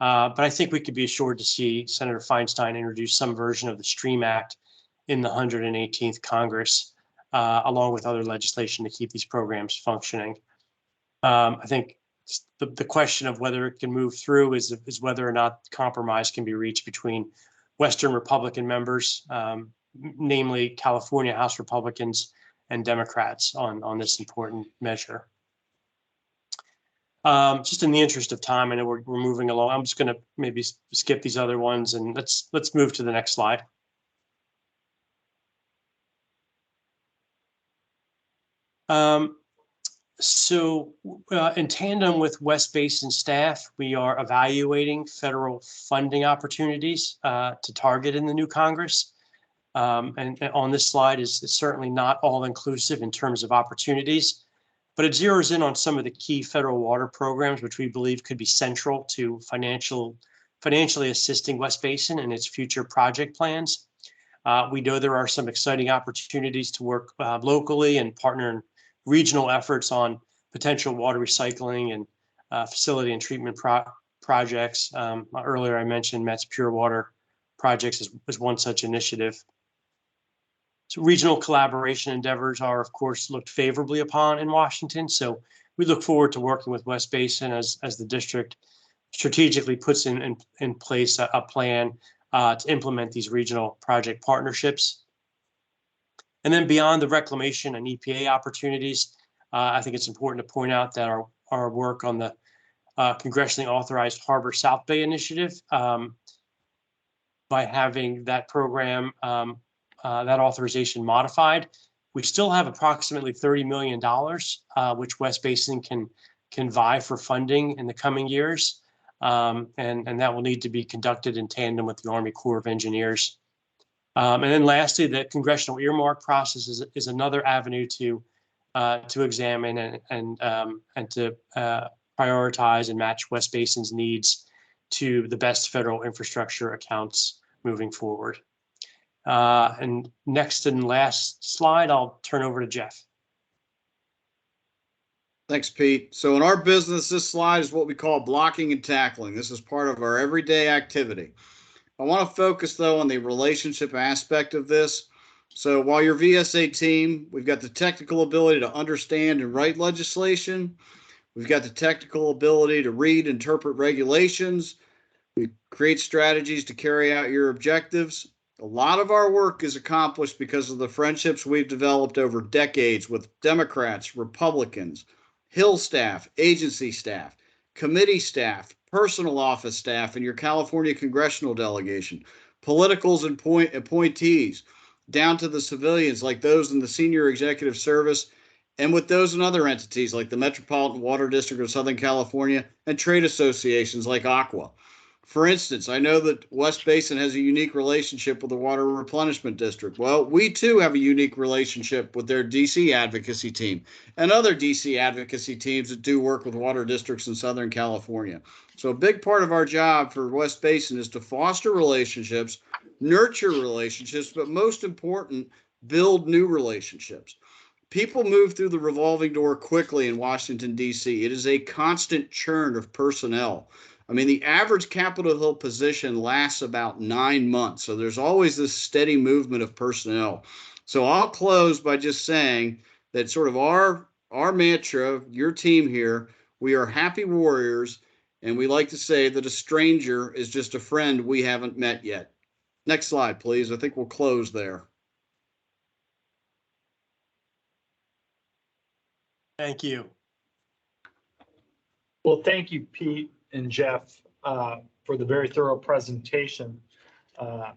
Speaker 5: But I think we could be assured to see Senator Feinstein introduce some version of the STREAM Act in the 118th Congress, along with other legislation to keep these programs functioning. I think the question of whether it can move through is whether or not compromise can be reached between Western Republican members, namely California House Republicans and Democrats on this important measure. Just in the interest of time, I know we're moving along. I'm just going to maybe skip these other ones and let's move to the next slide. So in tandem with West Basin staff, we are evaluating federal funding opportunities to target in the new Congress. And on this slide is certainly not all inclusive in terms of opportunities, but it zeroes in on some of the key federal water programs, which we believe could be central to financially assisting West Basin in its future project plans. We know there are some exciting opportunities to work locally and partner in regional efforts on potential water recycling and facility and treatment projects. Earlier I mentioned Met's Pure Water projects as one such initiative. So regional collaboration endeavors are, of course, looked favorably upon in Washington. So we look forward to working with West Basin as the district strategically puts in place a plan to implement these regional project partnerships. And then beyond the reclamation and EPA opportunities, I think it's important to point out that our work on the congressionally authorized Harbor South Bay initiative, by having that program, that authorization modified, we still have approximately $30 million, which West Basin can vie for funding in the coming years. And that will need to be conducted in tandem with the Army Corps of Engineers. And then lastly, the congressional earmark process is another avenue to examine and to prioritize and match West Basin's needs to the best federal infrastructure accounts moving forward. And next and last slide, I'll turn over to Jeff.
Speaker 7: Thanks, Pete. So in our business, this slide is what we call blocking and tackling. This is part of our everyday activity. I want to focus, though, on the relationship aspect of this. So while your VSA team, we've got the technical ability to understand and write legislation. We've got the technical ability to read, interpret regulations. We create strategies to carry out your objectives. A lot of our work is accomplished because of the friendships we've developed over decades with Democrats, Republicans, Hill staff, agency staff, committee staff, personal office staff, and your California congressional delegation, politicals and appointees, down to the civilians like those in the senior executive service, and with those in other entities like the Metropolitan Water District of Southern California and trade associations like Aqua. For instance, I know that West Basin has a unique relationship with the Water Replenishment District. Well, we too have a unique relationship with their DC advocacy team and other DC advocacy teams that do work with water districts in Southern California. So a big part of our job for West Basin is to foster relationships, nurture relationships, but most important, build new relationships. People move through the revolving door quickly in Washington, D.C. It is a constant churn of personnel. I mean, the average Capitol Hill position lasts about 9 months. So there's always this steady movement of personnel. So I'll close by just saying that sort of our mantra, your team here, we are happy warriors. And we like to say that a stranger is just a friend we haven't met yet. Next slide, please. I think we'll close there.
Speaker 5: Thank you.
Speaker 1: Well, thank you, Pete and Jeff, for the very thorough presentation. Let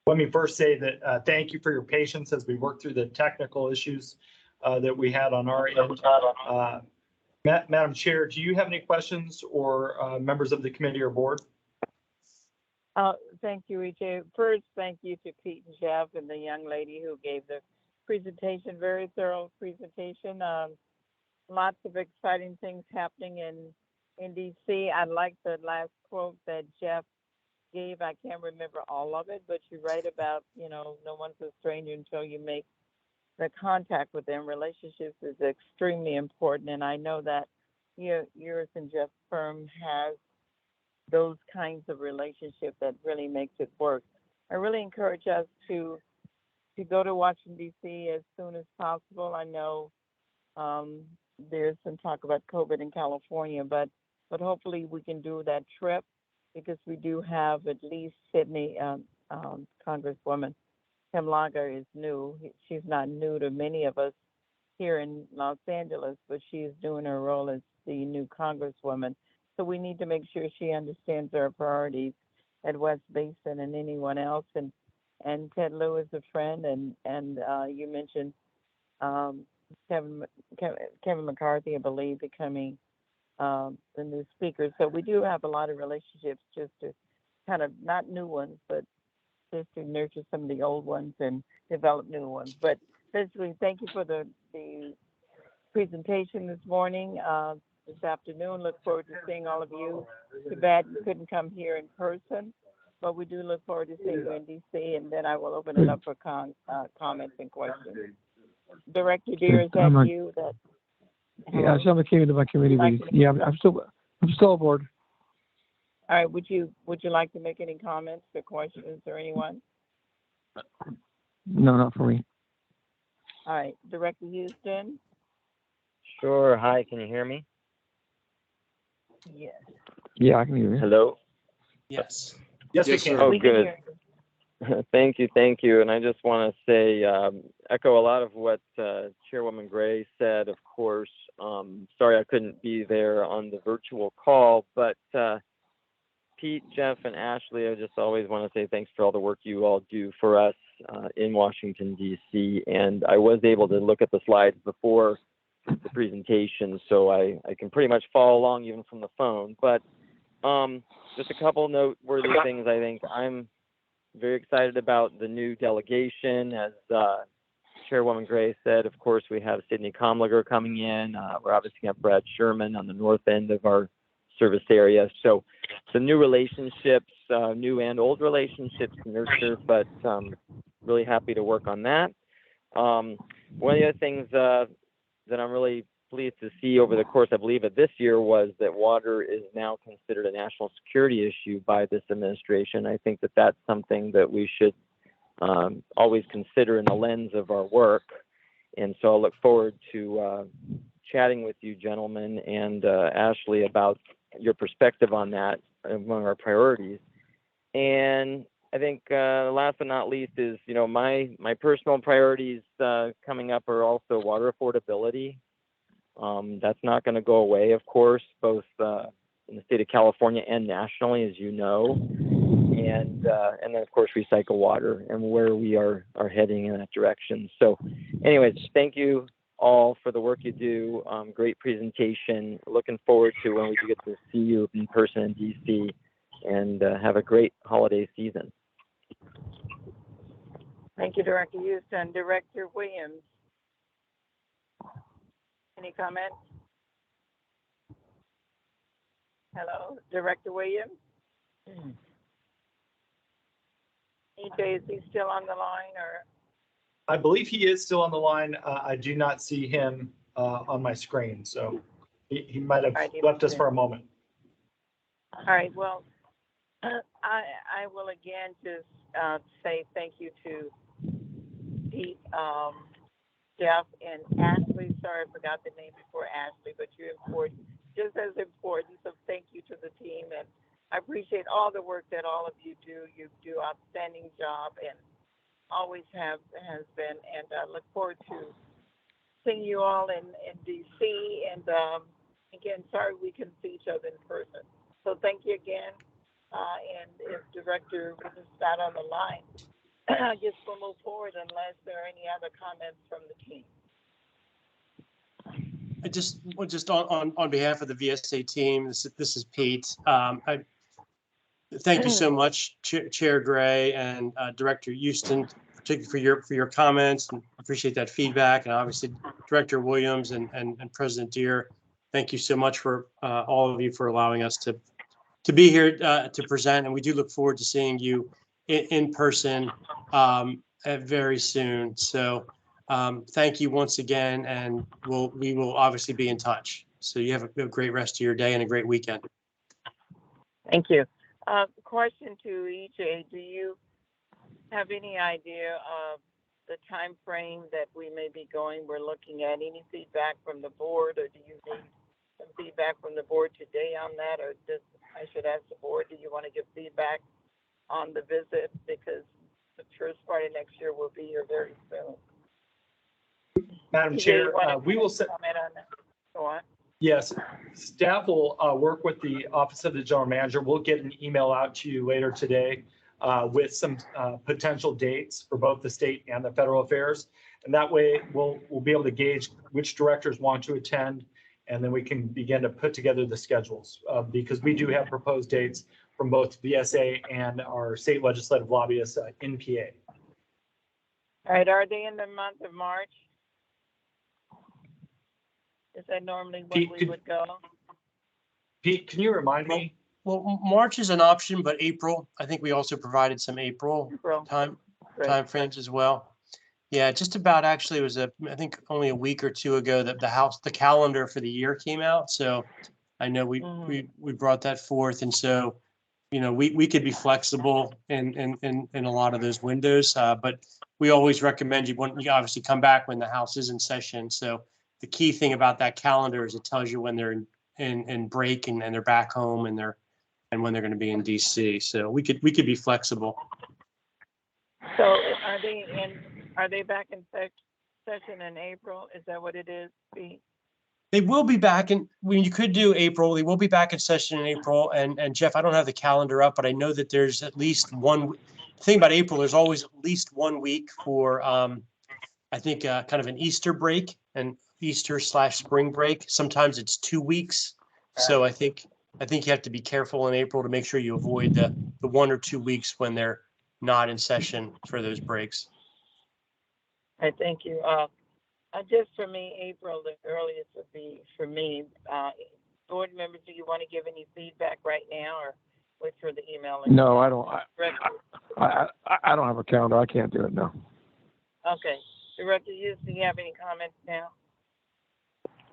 Speaker 1: me first say that thank you for your patience as we work through the technical issues that we had on our end. Madam Chair, do you have any questions or members of the committee or board?
Speaker 3: Thank you, EJ. First, thank you to Pete and Jeff and the young lady who gave the presentation, very thorough presentation. Lots of exciting things happening in DC. I like the last quote that Jeff gave. I can't remember all of it, but you write about, no one's a stranger until you make the contact with them. Relationships is extremely important, and I know that yours and Jeff's firm has those kinds of relationships that really makes it work. I really encourage us to go to Washington, D.C. as soon as possible. I know there's some talk about COVID in California, but hopefully we can do that trip because we do have at least Sydney, Congresswoman Kim Lager is new. She's not new to many of us here in Los Angeles, but she is doing her role as the new Congresswoman. So we need to make sure she understands our priorities at West Basin and anyone else. And Ted Lieu is a friend, and you mentioned Kevin McCarthy, I believe, becoming the new speaker. So we do have a lot of relationships, just to kind of, not new ones, but just to nurture some of the old ones and develop new ones. But basically, thank you for the presentation this morning, this afternoon. Look forward to seeing all of you. Too bad you couldn't come here in person, but we do look forward to seeing you in DC, and then I will open it up for comments and questions. Director Deere, is that you?
Speaker 2: Yeah, someone came into my committee meeting. Yeah, I'm still aboard.
Speaker 3: All right, would you like to make any comments or questions or anyone?
Speaker 2: No, not for me.
Speaker 3: All right, Director Houston?
Speaker 8: Sure. Hi, can you hear me?
Speaker 3: Yes.
Speaker 2: Yeah, I can hear you.
Speaker 8: Hello?
Speaker 5: Yes.
Speaker 1: Yes, we
Speaker 7: Yes,
Speaker 1: can.
Speaker 7: sir.
Speaker 8: Oh,
Speaker 3: We can
Speaker 8: good.
Speaker 3: hear you.
Speaker 8: Thank you. And I just want to say, echo a lot of what Chairwoman Gray said, of course. Sorry I couldn't be there on the virtual call, but Pete, Jeff, and Ashley, I just always want to say thanks for all the work you all do for us in Washington, D.C. And I was able to look at the slides before the presentation, so I can pretty much follow along even from the phone. But just a couple noteworthy things. I think I'm very excited about the new delegation. As Chairwoman Gray said, of course, we have Sydney Comliger coming in. We're obviously going to have Brad Sherman on the north end of our service area. So some new relationships, new and old relationships to nurture, but really happy to work on that. One of the other things that I'm really pleased to see over the course, I believe, of this year was that water is now considered a national security issue by this administration. I think that that's something that we should always consider in the lens of our work. And so I'll look forward to chatting with you gentlemen and Ashley about your perspective on that among our priorities. And I think last but not least is, you know, my personal priorities coming up are also water affordability. That's not going to go away, of course, both in the state of California and nationally, as you know. And then, of course, recycle water and where we are heading in that direction. So anyways, thank you all for the work you do. Great presentation. Looking forward to when we get to see you in person in DC, and have a great holiday season.
Speaker 3: Thank you, Director Houston. Director Williams, any comments? Hello, Director Williams? EJ, is he still on the line, or?
Speaker 1: I believe he is still on the line. I do not see him on my screen, so he might have left us for a moment.
Speaker 3: All right, well, I will again just say thank you to Pete, Jeff, and Ashley. Sorry, I forgot the name before Ashley, but you're important, just as important. So thank you to the team, and I appreciate all the work that all of you do. You do an outstanding job, and always has been. And I look forward to seeing you all in DC. And again, sorry we couldn't see each other in person. So thank you again. And if Director is not on the line, I guess we'll move forward unless there are any other comments from the team.
Speaker 5: I just on behalf of the VSA team, this is Pete. Thank you so much, Chair Gray and Director Houston, particularly for your comments, and appreciate that feedback. And obviously, Director Williams and President Deere, thank you so much for all of you for allowing us to be here to present. And we do look forward to seeing you in person very soon. So thank you once again, and we will obviously be in touch. So you have a great rest of your day and a great weekend.
Speaker 3: Thank you. Question to EJ, do you have any idea of the time frame that we may be going? We're looking at any feedback from the board, or do you need some feedback from the board today on that? Or I should ask the board, do you want to give feedback on the visit? Because the first part of next year will be here very soon.
Speaker 1: Madam Chair, we will set.
Speaker 3: Comment on that? Go on.
Speaker 1: Yes, staff will work with the Office of the General Manager. We'll get an email out to you later today with some potential dates for both the state and the federal affairs. And that way we'll be able to gauge which directors want to attend, and then we can begin to put together the schedules because we do have proposed dates from both VSA and our state legislative lobbyists in PA.
Speaker 3: All right, are they in the month of March? Is that normally when we would go?
Speaker 1: Pete, can you remind me?
Speaker 5: Well, March is an option, but April, I think we also provided some April time frames as well. Yeah, just about actually it was I think only a week or two ago that the calendar for the year came out. So I know we brought that forth. And so, you know, we could be flexible in a lot of those windows, but we always recommend you obviously come back when the House is in session. So the key thing about that calendar is it tells you when they're in break and they're back home and when they're going to be in DC. So we could be flexible.
Speaker 3: So are they back in session in April? Is that what it is, Pete?
Speaker 5: They will be back you could do April. They will be back in session in April. And Jeff, I don't have the calendar up, but I know that there's at least one thing about April. There's always at least 1 week for I think kind of an Easter break and Easter/spring break. Sometimes it's 2 weeks. So I think you have to be careful in April to make sure you avoid the 1 or 2 weeks when they're not in session for those breaks.
Speaker 3: All right, thank you. Just for me, April, the earliest would be for me. Board members, do you want to give any feedback right now or wait for the email?
Speaker 2: No, I don't. I don't have a calendar. I can't do it now.
Speaker 3: Okay. Director Hughes, do you have any comments now?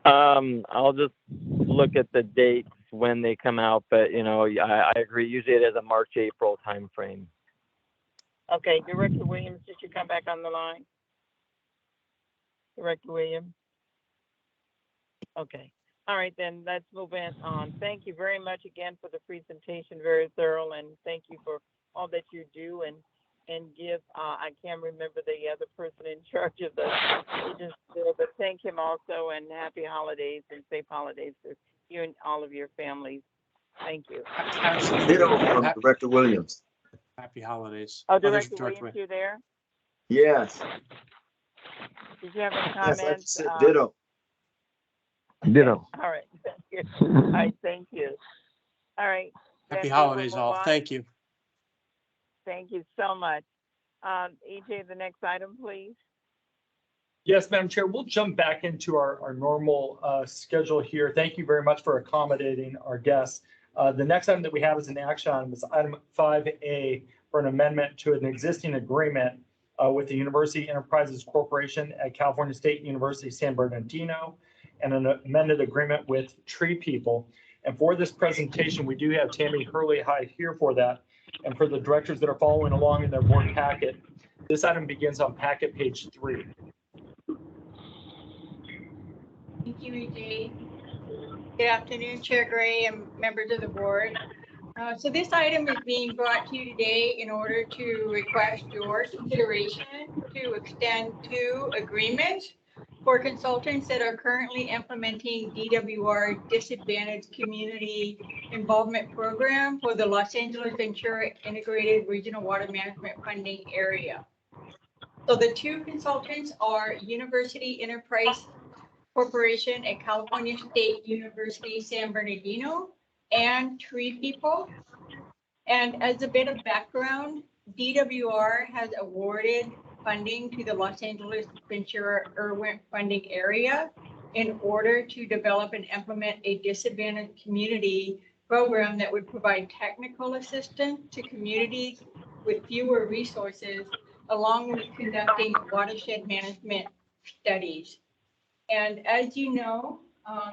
Speaker 8: I'll just look at the dates when they come out, but I agree. Usually it is a March, April timeframe.
Speaker 3: Okay, Director Williams, did you come back on the line? Director Williams? Okay. All right, then let's move on. Thank you very much again for the presentation, very thorough, and thank you for all that you do and give. I can't remember the other person in charge of the agency, but thank him also, and happy holidays and safe holidays to you and all of your families. Thank you.
Speaker 4: Ditto from Director Williams.
Speaker 5: Happy holidays.
Speaker 3: Oh, Director Williams, you there?
Speaker 4: Yes.
Speaker 3: Did you have any
Speaker 4: Yes, I
Speaker 3: comments?
Speaker 4: just said ditto.
Speaker 2: Ditto.
Speaker 3: All right, thank you. All right, thank you. All right.
Speaker 5: Happy
Speaker 3: then we will
Speaker 5: holidays
Speaker 3: move
Speaker 5: all.
Speaker 3: on.
Speaker 5: Thank you.
Speaker 3: Thank you so much. EJ, the next item, please.
Speaker 1: Yes, Madam Chair, we'll jump back into our normal schedule here. Thank you very much for accommodating our guests. The next item that we have is an action item. It's item 5A for an amendment to an existing agreement with the University Enterprises Corporation at California State University, San Bernardino, and an amended agreement with Tree People. And for this presentation, we do have Tammy Hurley-High here for that. And for the directors that are following along in their board packet, this item begins on packet page 3.
Speaker 9: Thank you, EJ. Good afternoon, Chair Gray and members of the board. So this item is being brought to you today in order to request your consideration to extend 2 agreements for consultants that are currently implementing DWR Disadvantaged Community Involvement Program for the Los Angeles Ventura Integrated Regional Water Management Funding Area. So the 2 consultants are University Enterprise Corporation at California State University, San Bernardino, and Tree People. And as a bit of background, DWR has awarded funding to the Los Angeles Ventura Irwin funding area in order to develop and implement a disadvantaged community program that would provide technical assistance to communities with fewer resources, along with conducting watershed management studies. And as you know,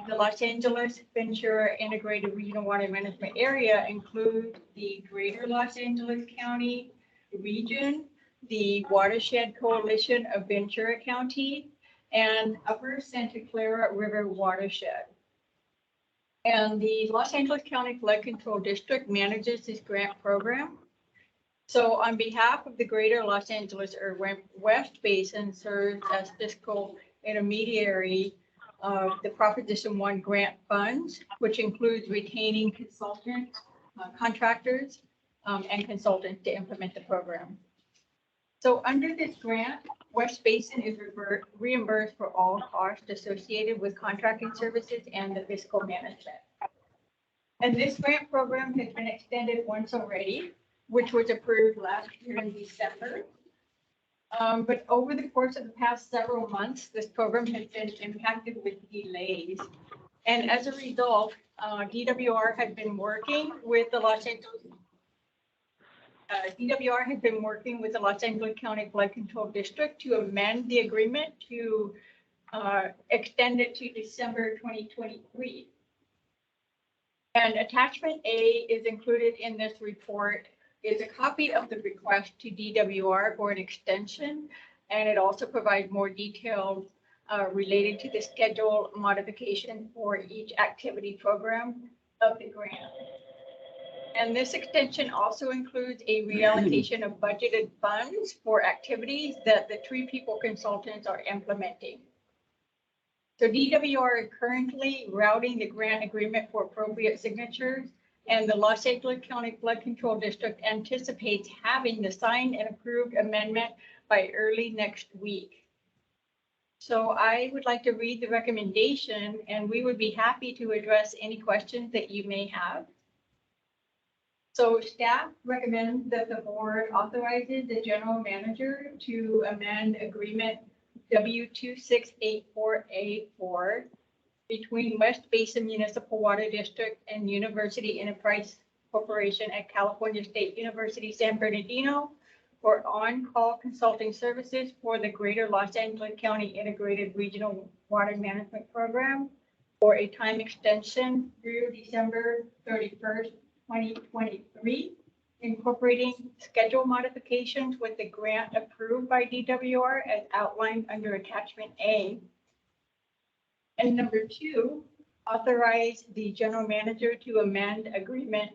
Speaker 9: the Los Angeles Ventura Integrated Regional Water Management Area includes the Greater Los Angeles County region, the Watershed Coalition of Ventura County, and Upper Santa Clara River Watershed. And the Los Angeles County Flood Control District manages this grant program. So on behalf of the Greater Los Angeles Irwin West Basin serves as fiscal intermediary of the Proposition 1 grant funds, which includes retaining consultants, contractors, and consultants to implement the program. So under this grant, West Basin is reimbursed for all costs associated with contracting services and the fiscal management. And this grant program has been extended once already, which was approved last year in December. But over the course of the past several months, this program has been impacted with delays. And as a result, DWR had been working with the Los Angeles County Flood Control District to amend the agreement to extend it to December 2023. And attachment A is included in this report. Is a copy of the request to DWR for an extension, and it also provides more details related to the schedule modification for each activity program of the grant. And this extension also includes a reallocation of budgeted funds for activities that the Tree People consultants are implementing. So DWR is currently routing the grant agreement for appropriate signatures, and the Los Angeles County Flood Control District anticipates having the signed and approved amendment by early next week. So I would like to read the recommendation, and we would be happy to address any questions that you may have. So staff recommends that the board authorizes the general manager to amend agreement W2684A4 between West Basin Municipal Water District and University Enterprise Corporation at California State University, San Bernardino for on-call consulting services for the Greater Los Angeles County Integrated Regional Water Management Program for a time extension through December 31st, 2023, incorporating schedule modifications with the grant approved by DWR as outlined under attachment A. And number 2, authorize the general manager to amend agreement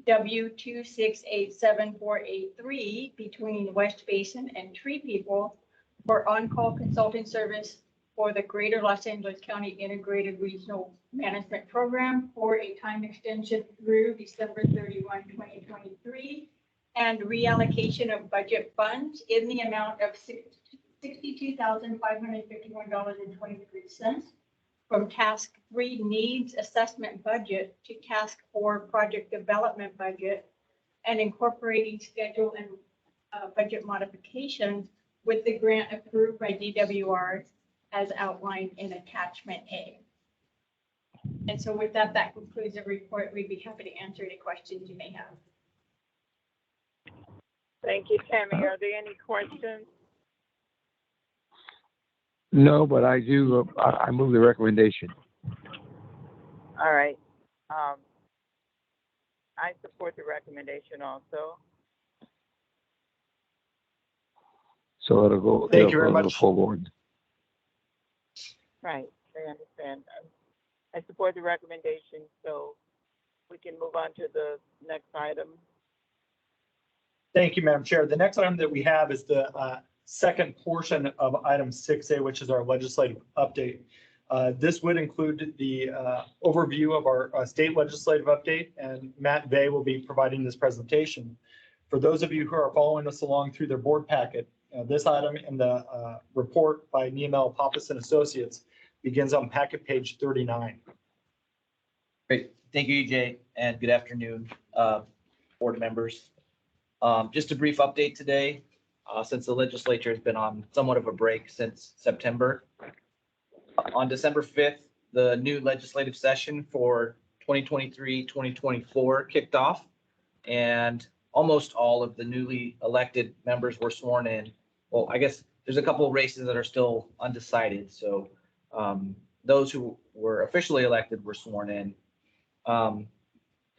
Speaker 9: W2687483 between West Basin and Tree People for on-call consulting service for the Greater Los Angeles County Integrated Regional Management Program for a time extension through December 31, 2023, and reallocation of budget funds in the amount of $62,551.23 from Task 3 Needs Assessment Budget to Task 4 Project Development Budget, and incorporating schedule and budget modifications with the grant approved by DWR as outlined in attachment A. And so with that, that concludes the report. We'd be happy to answer any questions you may have.
Speaker 3: Thank you, Tammy. Are there any questions?
Speaker 2: No, but I do, I move the recommendation.
Speaker 3: All right. I support the recommendation also.
Speaker 2: So it'll go.
Speaker 1: Thank you very
Speaker 2: it'll go
Speaker 1: much.
Speaker 2: Forward.
Speaker 3: Right, I understand. I support the recommendation, so we can move on to the next item.
Speaker 1: Thank you, Madam Chair. The next item that we have is the second portion of item 6A, which is our legislative update. This would include the overview of our state legislative update, and Matt Vey will be providing this presentation. For those of you who are following us along through their board packet, this item in the report by Neemel Pappas and Associates begins on packet page 39.
Speaker 10: Great. Thank you, EJ, and good afternoon, board members. Just a brief update today, since the legislature has been on somewhat of a break since September. On December 5th, the new legislative session for 2023-2024 kicked off, and almost all of the newly elected members were sworn in. Well, I guess there's a couple of races that are still undecided. So those who were officially elected were sworn in. And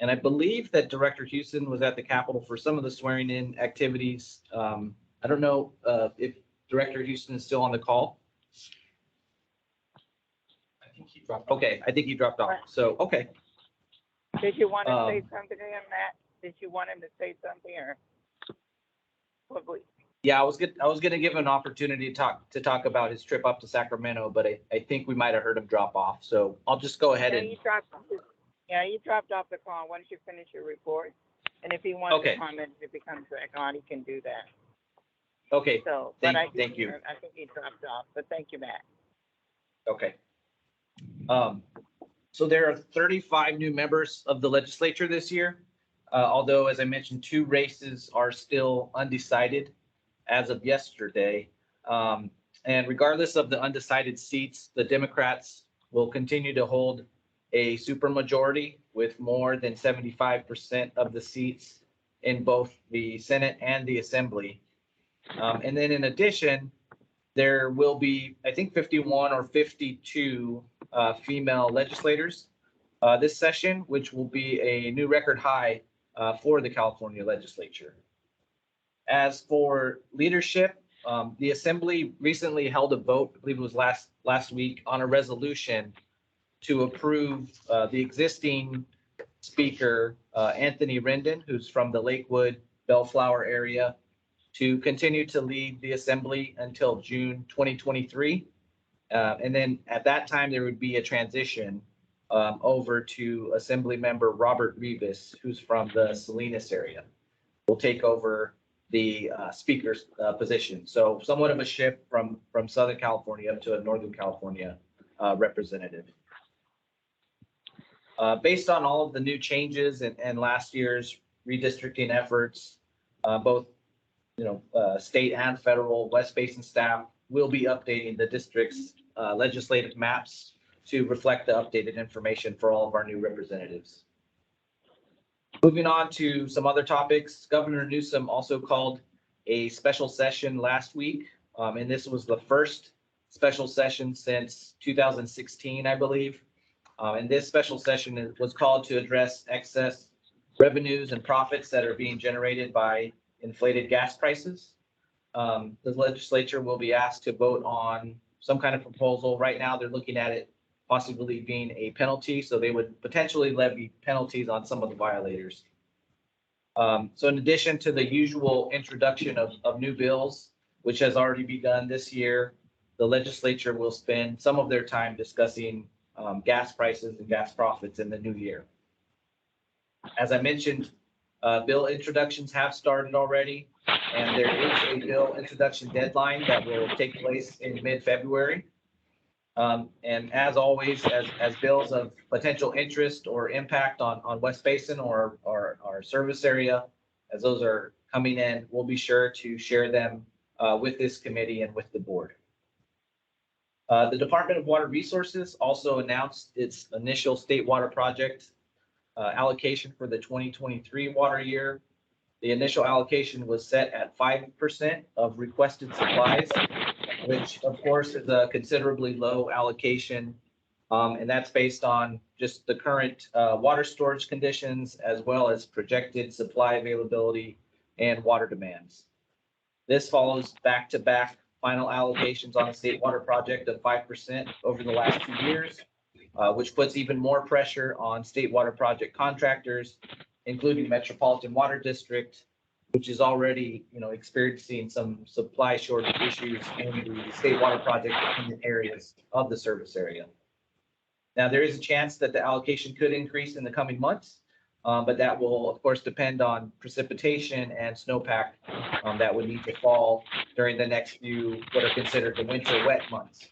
Speaker 10: I believe that Director Houston was at the Capitol for some of the swearing in activities. I don't know if Director Houston is still on the call.
Speaker 1: I think he dropped off.
Speaker 10: Okay, I think he dropped off. So, okay.
Speaker 3: Did you want to say something to him, Matt? Did you want him to say something or? Probably.
Speaker 10: Yeah, I was gonna give him an opportunity to talk about his trip up to Sacramento, but I think we might have heard him drop off. So I'll just go ahead and.
Speaker 3: You dropped off the call. Why don't you finish your report? And if he wants
Speaker 10: Okay.
Speaker 3: to comment, if he comes back on, he can do that.
Speaker 10: Okay,
Speaker 3: So,
Speaker 10: Thank-
Speaker 3: but
Speaker 10: thank you.
Speaker 3: I think he dropped off, but thank you, Matt.
Speaker 10: okay. So there are 35 new members of the legislature this year. Although, as I mentioned, 2 races are still undecided as of yesterday. And regardless of the undecided seats, the Democrats will continue to hold a supermajority with more than 75% of the seats in both the Senate and the Assembly. And then in addition, there will be, I think, 51 or 52 female legislators this session, which will be a new record high for the California legislature. As for leadership, the Assembly recently held a vote, I believe it was last week, on a resolution to approve the existing speaker, Anthony Rendon, who's from the Lakewood, Bellflower area, to continue to lead the Assembly until June 2023. And then at that time, there would be a transition over to Assembly member Robert Rivas, who's from the Salinas area. Will take over the speaker's position. So somewhat of a shift from Southern California up to a Northern California representative. Based on all of the new changes and last year's redistricting efforts, both state and federal, West Basin staff will be updating the district's legislative maps to reflect the updated information for all of our new representatives. Moving on to some other topics, Governor Newsom also called a special session last week, and this was the first special session since 2016, I believe, And this special session was called to address excess revenues and profits that are being generated by inflated gas prices. The legislature will be asked to vote on some kind of proposal. Right now, they're looking at it possibly being a penalty, so they would potentially levy penalties on some of the violators. So in addition to the usual introduction of new bills, which has already begun this year, the legislature will spend some of their time discussing gas prices and gas profits in the new year. As I mentioned, bill introductions have started already, and there is a bill introduction deadline that will take place in mid-February. And as always, as bills of potential interest or impact on West Basin or our service area, as those are coming in, we'll be sure to share them with this committee and with the board. The Department of Water Resources also announced its initial state water project allocation for the 2023 water year. The initial allocation was set at 5% of requested supplies, which of course is a considerably low allocation. And that's based on just the current water storage conditions as well as projected supply availability and water demands. This follows back-to-back final allocations on the state water project of 5% over the last 2 years, which puts even more pressure on state water project contractors, including Metropolitan Water District, which is already, experiencing some supply shortage issues in the state water project dependent areas of the service area. Now, there is a chance that the allocation could increase in the coming months, but that will, of course, depend on precipitation and snowpack that would need to fall during the next few what are considered the winter wet months.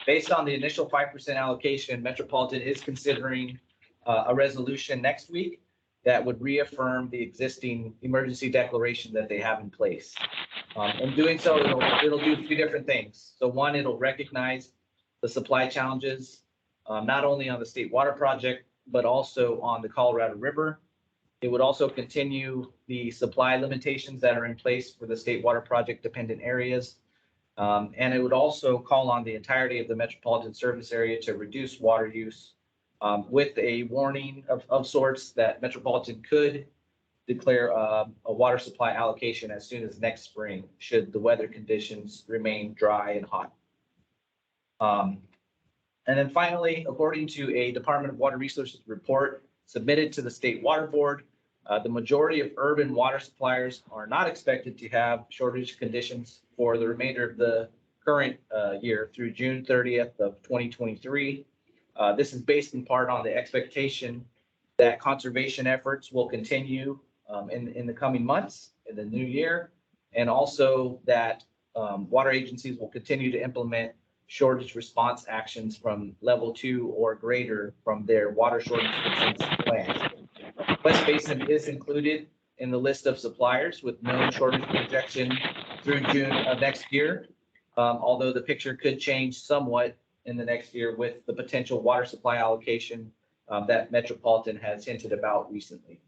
Speaker 10: Based on the initial 5% allocation, Metropolitan is considering a resolution next week that would reaffirm the existing emergency declaration that they have in place. In doing so, it'll do 2 different things. So one, it'll recognize the supply challenges, not only on the state water project, but also on the Colorado River. It would also continue the supply limitations that are in place for the state water project dependent areas. And it would also call on the entirety of the metropolitan service area to reduce water use with a warning of sorts that Metropolitan could declare a water supply allocation as soon as next spring, should the weather conditions remain dry and hot. And then finally, according to a Department of Water Resources report submitted to the State Water Board, the majority of urban water suppliers are not expected to have shortage conditions for the remainder of the current year through June 30th of 2023. This is based in part on the expectation that conservation efforts will continue in the coming months in the new year, and also that water agencies will continue to implement shortage response actions from level 2 or greater from their water shortage plans. West Basin is included in the list of suppliers with no shortage projection through June of next year, although the picture could change somewhat in the next year with the potential water supply allocation that Metropolitan has hinted about recently.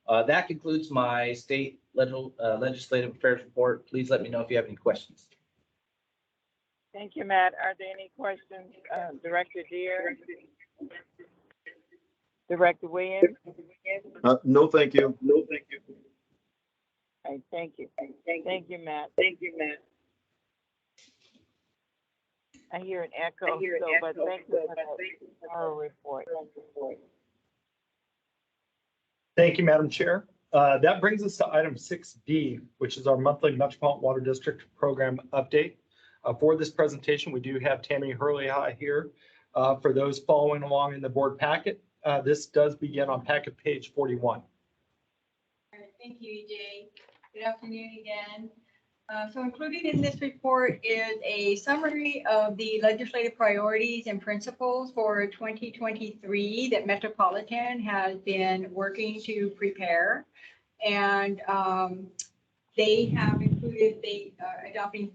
Speaker 10: That concludes my state legislative affairs report. Please let me know if you have any questions.
Speaker 3: Thank you, Matt. Are there any questions, Director Deere? Director Williams?
Speaker 4: No, thank you.
Speaker 3: All right, thank you. Thank you, Matt. I hear an echo, but thank you for our report.
Speaker 1: Thank you, Madam Chair. That brings us to item 6B, which is our monthly Metropolitan Water District program update. For this presentation, we do have Tammy Hurley-High here. For those following along in the board packet, this does begin on packet page 41.
Speaker 9: All right, thank you, EJ. Good afternoon again. So included in this report is a summary of the legislative priorities and principles for 2023 that Metropolitan has been working to prepare. And they have included adopting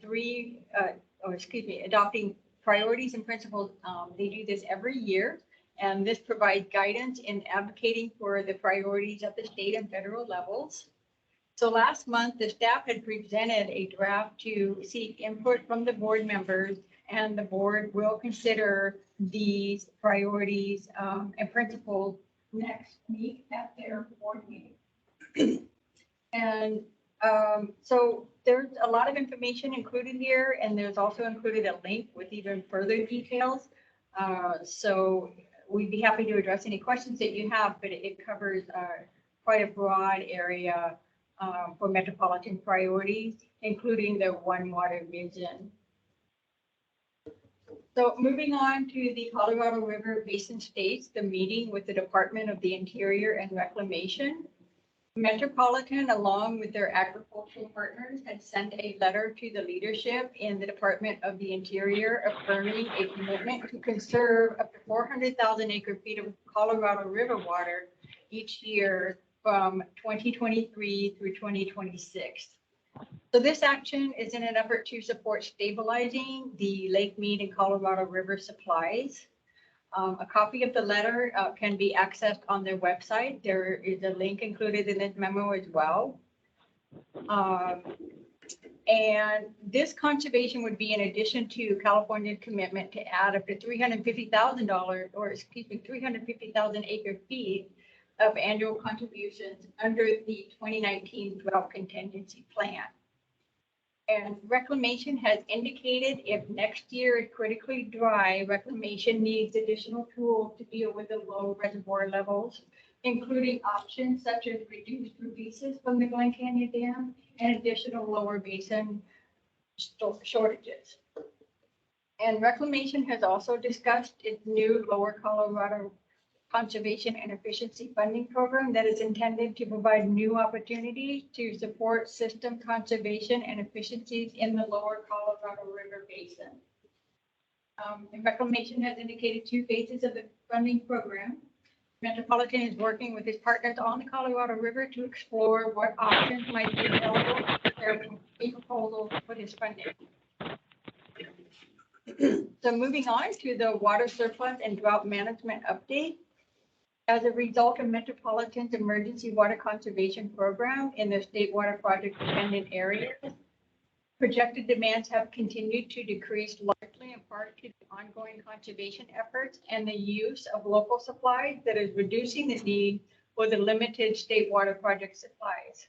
Speaker 9: adopting priorities and principles. They do this every year, and this provides guidance in advocating for the priorities at the state and federal levels. So last month, the staff had presented a draft to seek input from the board members and the board will consider these priorities and principles next week at their board meeting. And so there's a lot of information included here, and there's also included a link with even further details. So we'd be happy to address any questions that you have, but it covers quite a broad area for metropolitan priorities, including the One Water vision. So moving on to the Colorado River Basin States, the meeting with the Department of the Interior and Reclamation. Metropolitan, along with their agricultural partners, had sent a letter to the leadership in the Department of the Interior affirming a commitment to conserve up to 400,000 acre feet of Colorado River water each year from 2023 through 2026. So this action is in an effort to support stabilizing the Lake Mead and Colorado River supplies. A copy of the letter can be accessed on their website. There is a link included in this memo as well. And this conservation would be in addition to California's commitment to add up to $350,000, or excuse me, 350,000 acre feet of annual contributions under the 2019 drought contingency plan. And Reclamation has indicated if next year is critically dry, Reclamation needs additional tools to deal with the low reservoir levels, including options such as reduced releases from the Glen Canyon Dam and additional lower basin shortages. And Reclamation has also discussed its new Lower Colorado Conservation and Efficiency Funding Program that is intended to provide new opportunities to support system conservation and efficiencies in the Lower Colorado River Basin. And Reclamation has indicated 2 phases of the funding program. Metropolitan is working with its partners on the Colorado River to explore what options might be available to prepare a proposal for this funding. So moving on to the water surplus and drought management update. As a result of Metropolitan's emergency water conservation program in the state water project dependent areas, projected demands have continued to decrease largely in part to the ongoing conservation efforts and the use of local supplies that is reducing the need for the limited state water project supplies.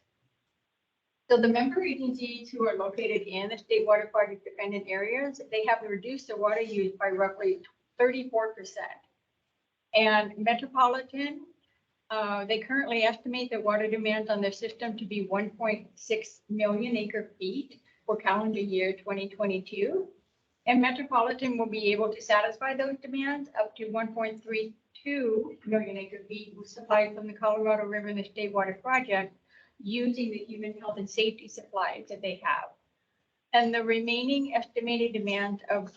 Speaker 9: So the member agencies who are located in the state water project dependent areas, they have reduced their water use by roughly 34%. And Metropolitan, they currently estimate the water demands on their system to be 1.6 million acre feet for calendar year 2022. And Metropolitan will be able to satisfy those demands up to 1.32 million acre feet supplied from the Colorado River and the State Water Project using the human health and safety supplies that they have. And the remaining estimated demand of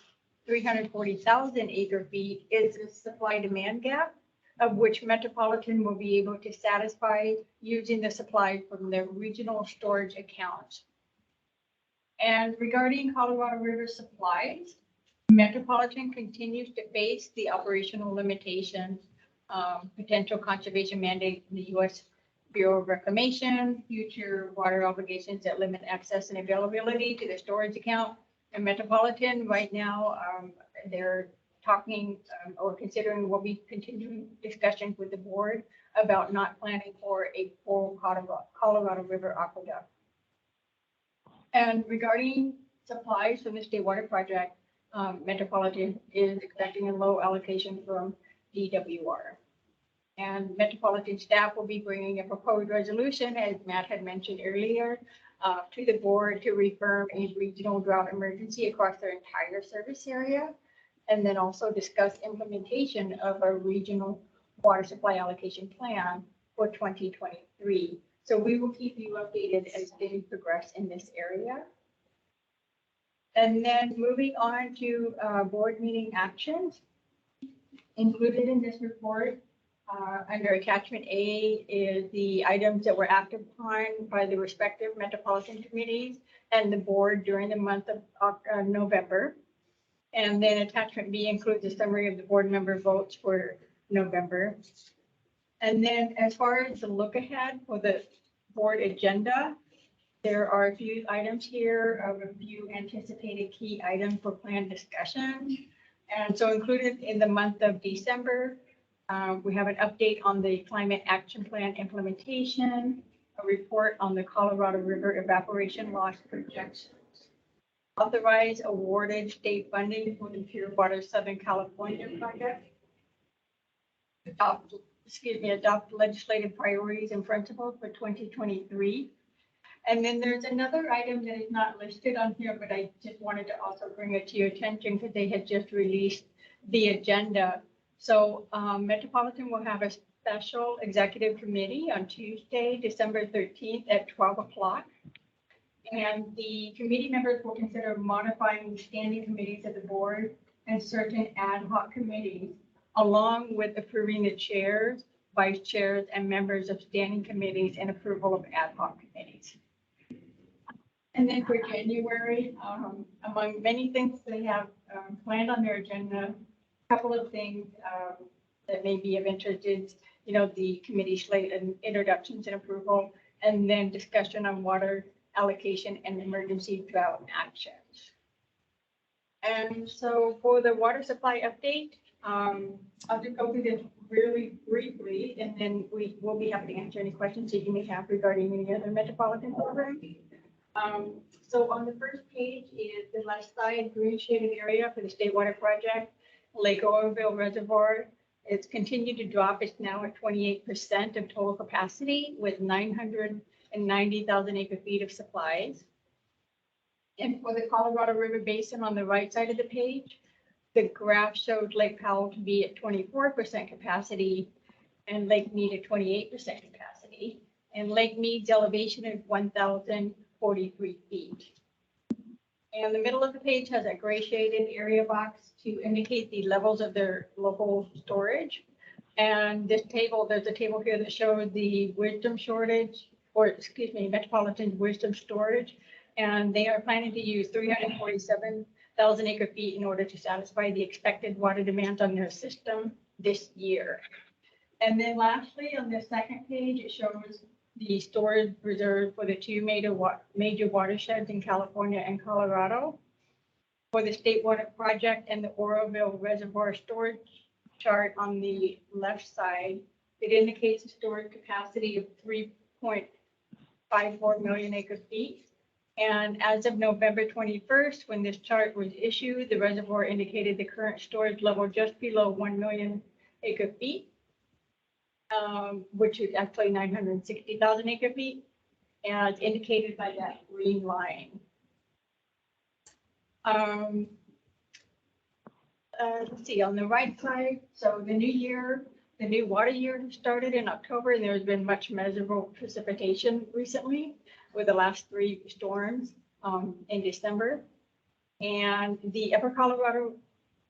Speaker 9: 340,000 acre feet is the supply demand gap, of which Metropolitan will be able to satisfy using the supply from their regional storage accounts. And regarding Colorado River supplies, Metropolitan continues to face the operational limitations, potential conservation mandates in the U.S. Bureau of Reclamation, future water obligations that limit access and availability to the storage account. And Metropolitan right now, they're talking or considering, we'll be continuing discussions with the board about not planning for a full Colorado River aqueduct. And regarding supplies from the State Water Project, Metropolitan is expecting a low allocation from DWR. And Metropolitan staff will be bringing a proposed resolution, as Matt had mentioned earlier, to the board to reaffirm a regional drought emergency across their entire service area, and then also discuss implementation of a regional water supply allocation plan for 2023. So we will keep you updated as things progress in this area. And then moving on to board meeting actions. Included in this report under attachment A is the items that were acted upon by the respective metropolitan committees and the board during the month of November. And then attachment B includes a summary of the board member votes for November. And then as far as the look ahead for the board agenda, There are a few items here, of a few anticipated key items for planned discussion. And so included in the month of December, we have an update on the climate action plan implementation, a report on the Colorado River evaporation loss projections, authorize awarded state funding for the Pure Water Southern California project, adopt legislative priorities and principles for 2023. And then there's another item that is not listed on here, but I just wanted to also bring it to your attention because they had just released the agenda. So Metropolitan will have a special executive committee on Tuesday, December 13th at 12 o'clock. And the committee members will consider modifying the standing committees of the board and certain ad hoc committees, along with approving the chairs, vice chairs, and members of standing committees and approval of ad hoc committees. And then for January, among many things they have planned on their agenda, a couple of things that may be of interest is, the committee slate and introductions and approval, and then discussion on water allocation and emergency drought actions. And so for the water supply update, I'll just go through this really briefly, and then we will be happy to answer any questions that you may have regarding any other metropolitan program. So on the first page is the left side green shaded area for the State Water Project, Lake Oroville Reservoir. It's continued to drop. It's now at 28% of total capacity with 990,000 acre feet of supplies. And for the Colorado River Basin on the right side of the page, the graph showed Lake Powell to be at 24% capacity and Lake Mead at 28% capacity. And Lake Mead's elevation is 1,043 feet. And the middle of the page has a gray shaded area box to indicate the levels of their local storage. And this table, there's a table here that shows the wisdom shortage, or excuse me, Metropolitan wisdom storage. And they are planning to use 347,000 acre feet in order to satisfy the expected water demand on their system this year. And then lastly, on the second page, it shows the storage reserve for the two major watersheds in California and Colorado. For the State Water Project and the Oroville Reservoir storage chart on the left side, it indicates a storage capacity of 3.54 million acre feet. And as of November 21st, when this chart was issued, the reservoir indicated the current storage level just below 1 million acre feet. Which is actually 960,000 acre feet, as indicated by that green line. Let's see, on the right side, so the new water year started in October, and there's been much measurable precipitation recently with the last 3 storms in December. And the Upper Colorado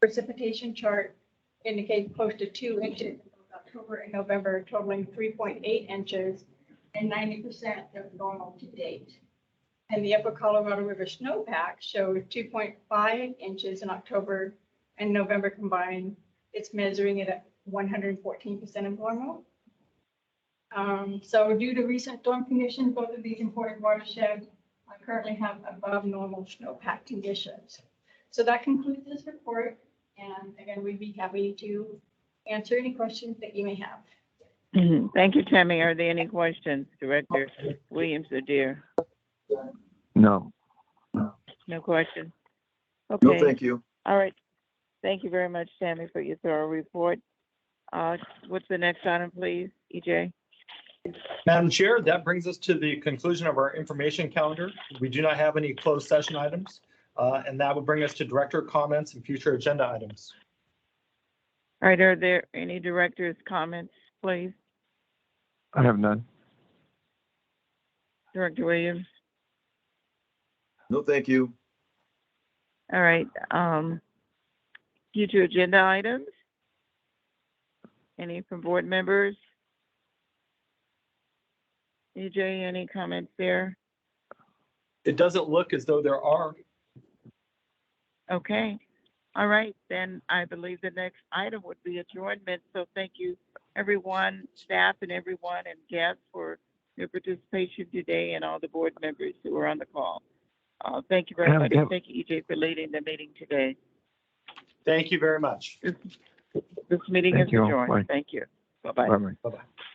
Speaker 9: precipitation chart indicates close to 2 inches October and November, totaling 3.8 inches and 90% of normal to date. And the Upper Colorado River snowpack showed 2.5 inches in October and November combined. It's measuring it at 114% of normal. So due to recent storm conditions, both of these important watersheds currently have above normal snowpack conditions. So that concludes this report. And again, we'd be happy to answer any questions that you may have.
Speaker 11: Thank you, Tammy. Are there any questions, Director Williams or Deere?
Speaker 2: No.
Speaker 11: No questions?
Speaker 4: No,
Speaker 11: Okay.
Speaker 4: thank you.
Speaker 11: All right. Thank you very much, Tammy, for your thorough report. What's the next item, please, EJ?
Speaker 1: Madam Chair, that brings us to the conclusion of our information calendar. We do not have any closed session items, and that would bring us to director comments and future agenda items.
Speaker 11: All right, are there any director's comments, please?
Speaker 2: I have none.
Speaker 11: Director Williams?
Speaker 4: No, thank you.
Speaker 11: All right, future agenda items? Any from board members? EJ, any comments there?
Speaker 1: It doesn't look as though there are.
Speaker 11: Okay. All right, then I believe the next item would be adjournment. So thank you, everyone, staff and everyone and guests for your participation today and all the board members who were on the call. Thank you very
Speaker 2: Have-
Speaker 11: much.
Speaker 2: have-
Speaker 11: Thank you, EJ, for leading the meeting today.
Speaker 1: Thank you very much.
Speaker 11: This meeting is
Speaker 2: Thank you.
Speaker 11: adjourned.
Speaker 2: Bye.
Speaker 11: Thank you. Bye-bye.
Speaker 2: Bye-bye.
Speaker 1: Bye-bye.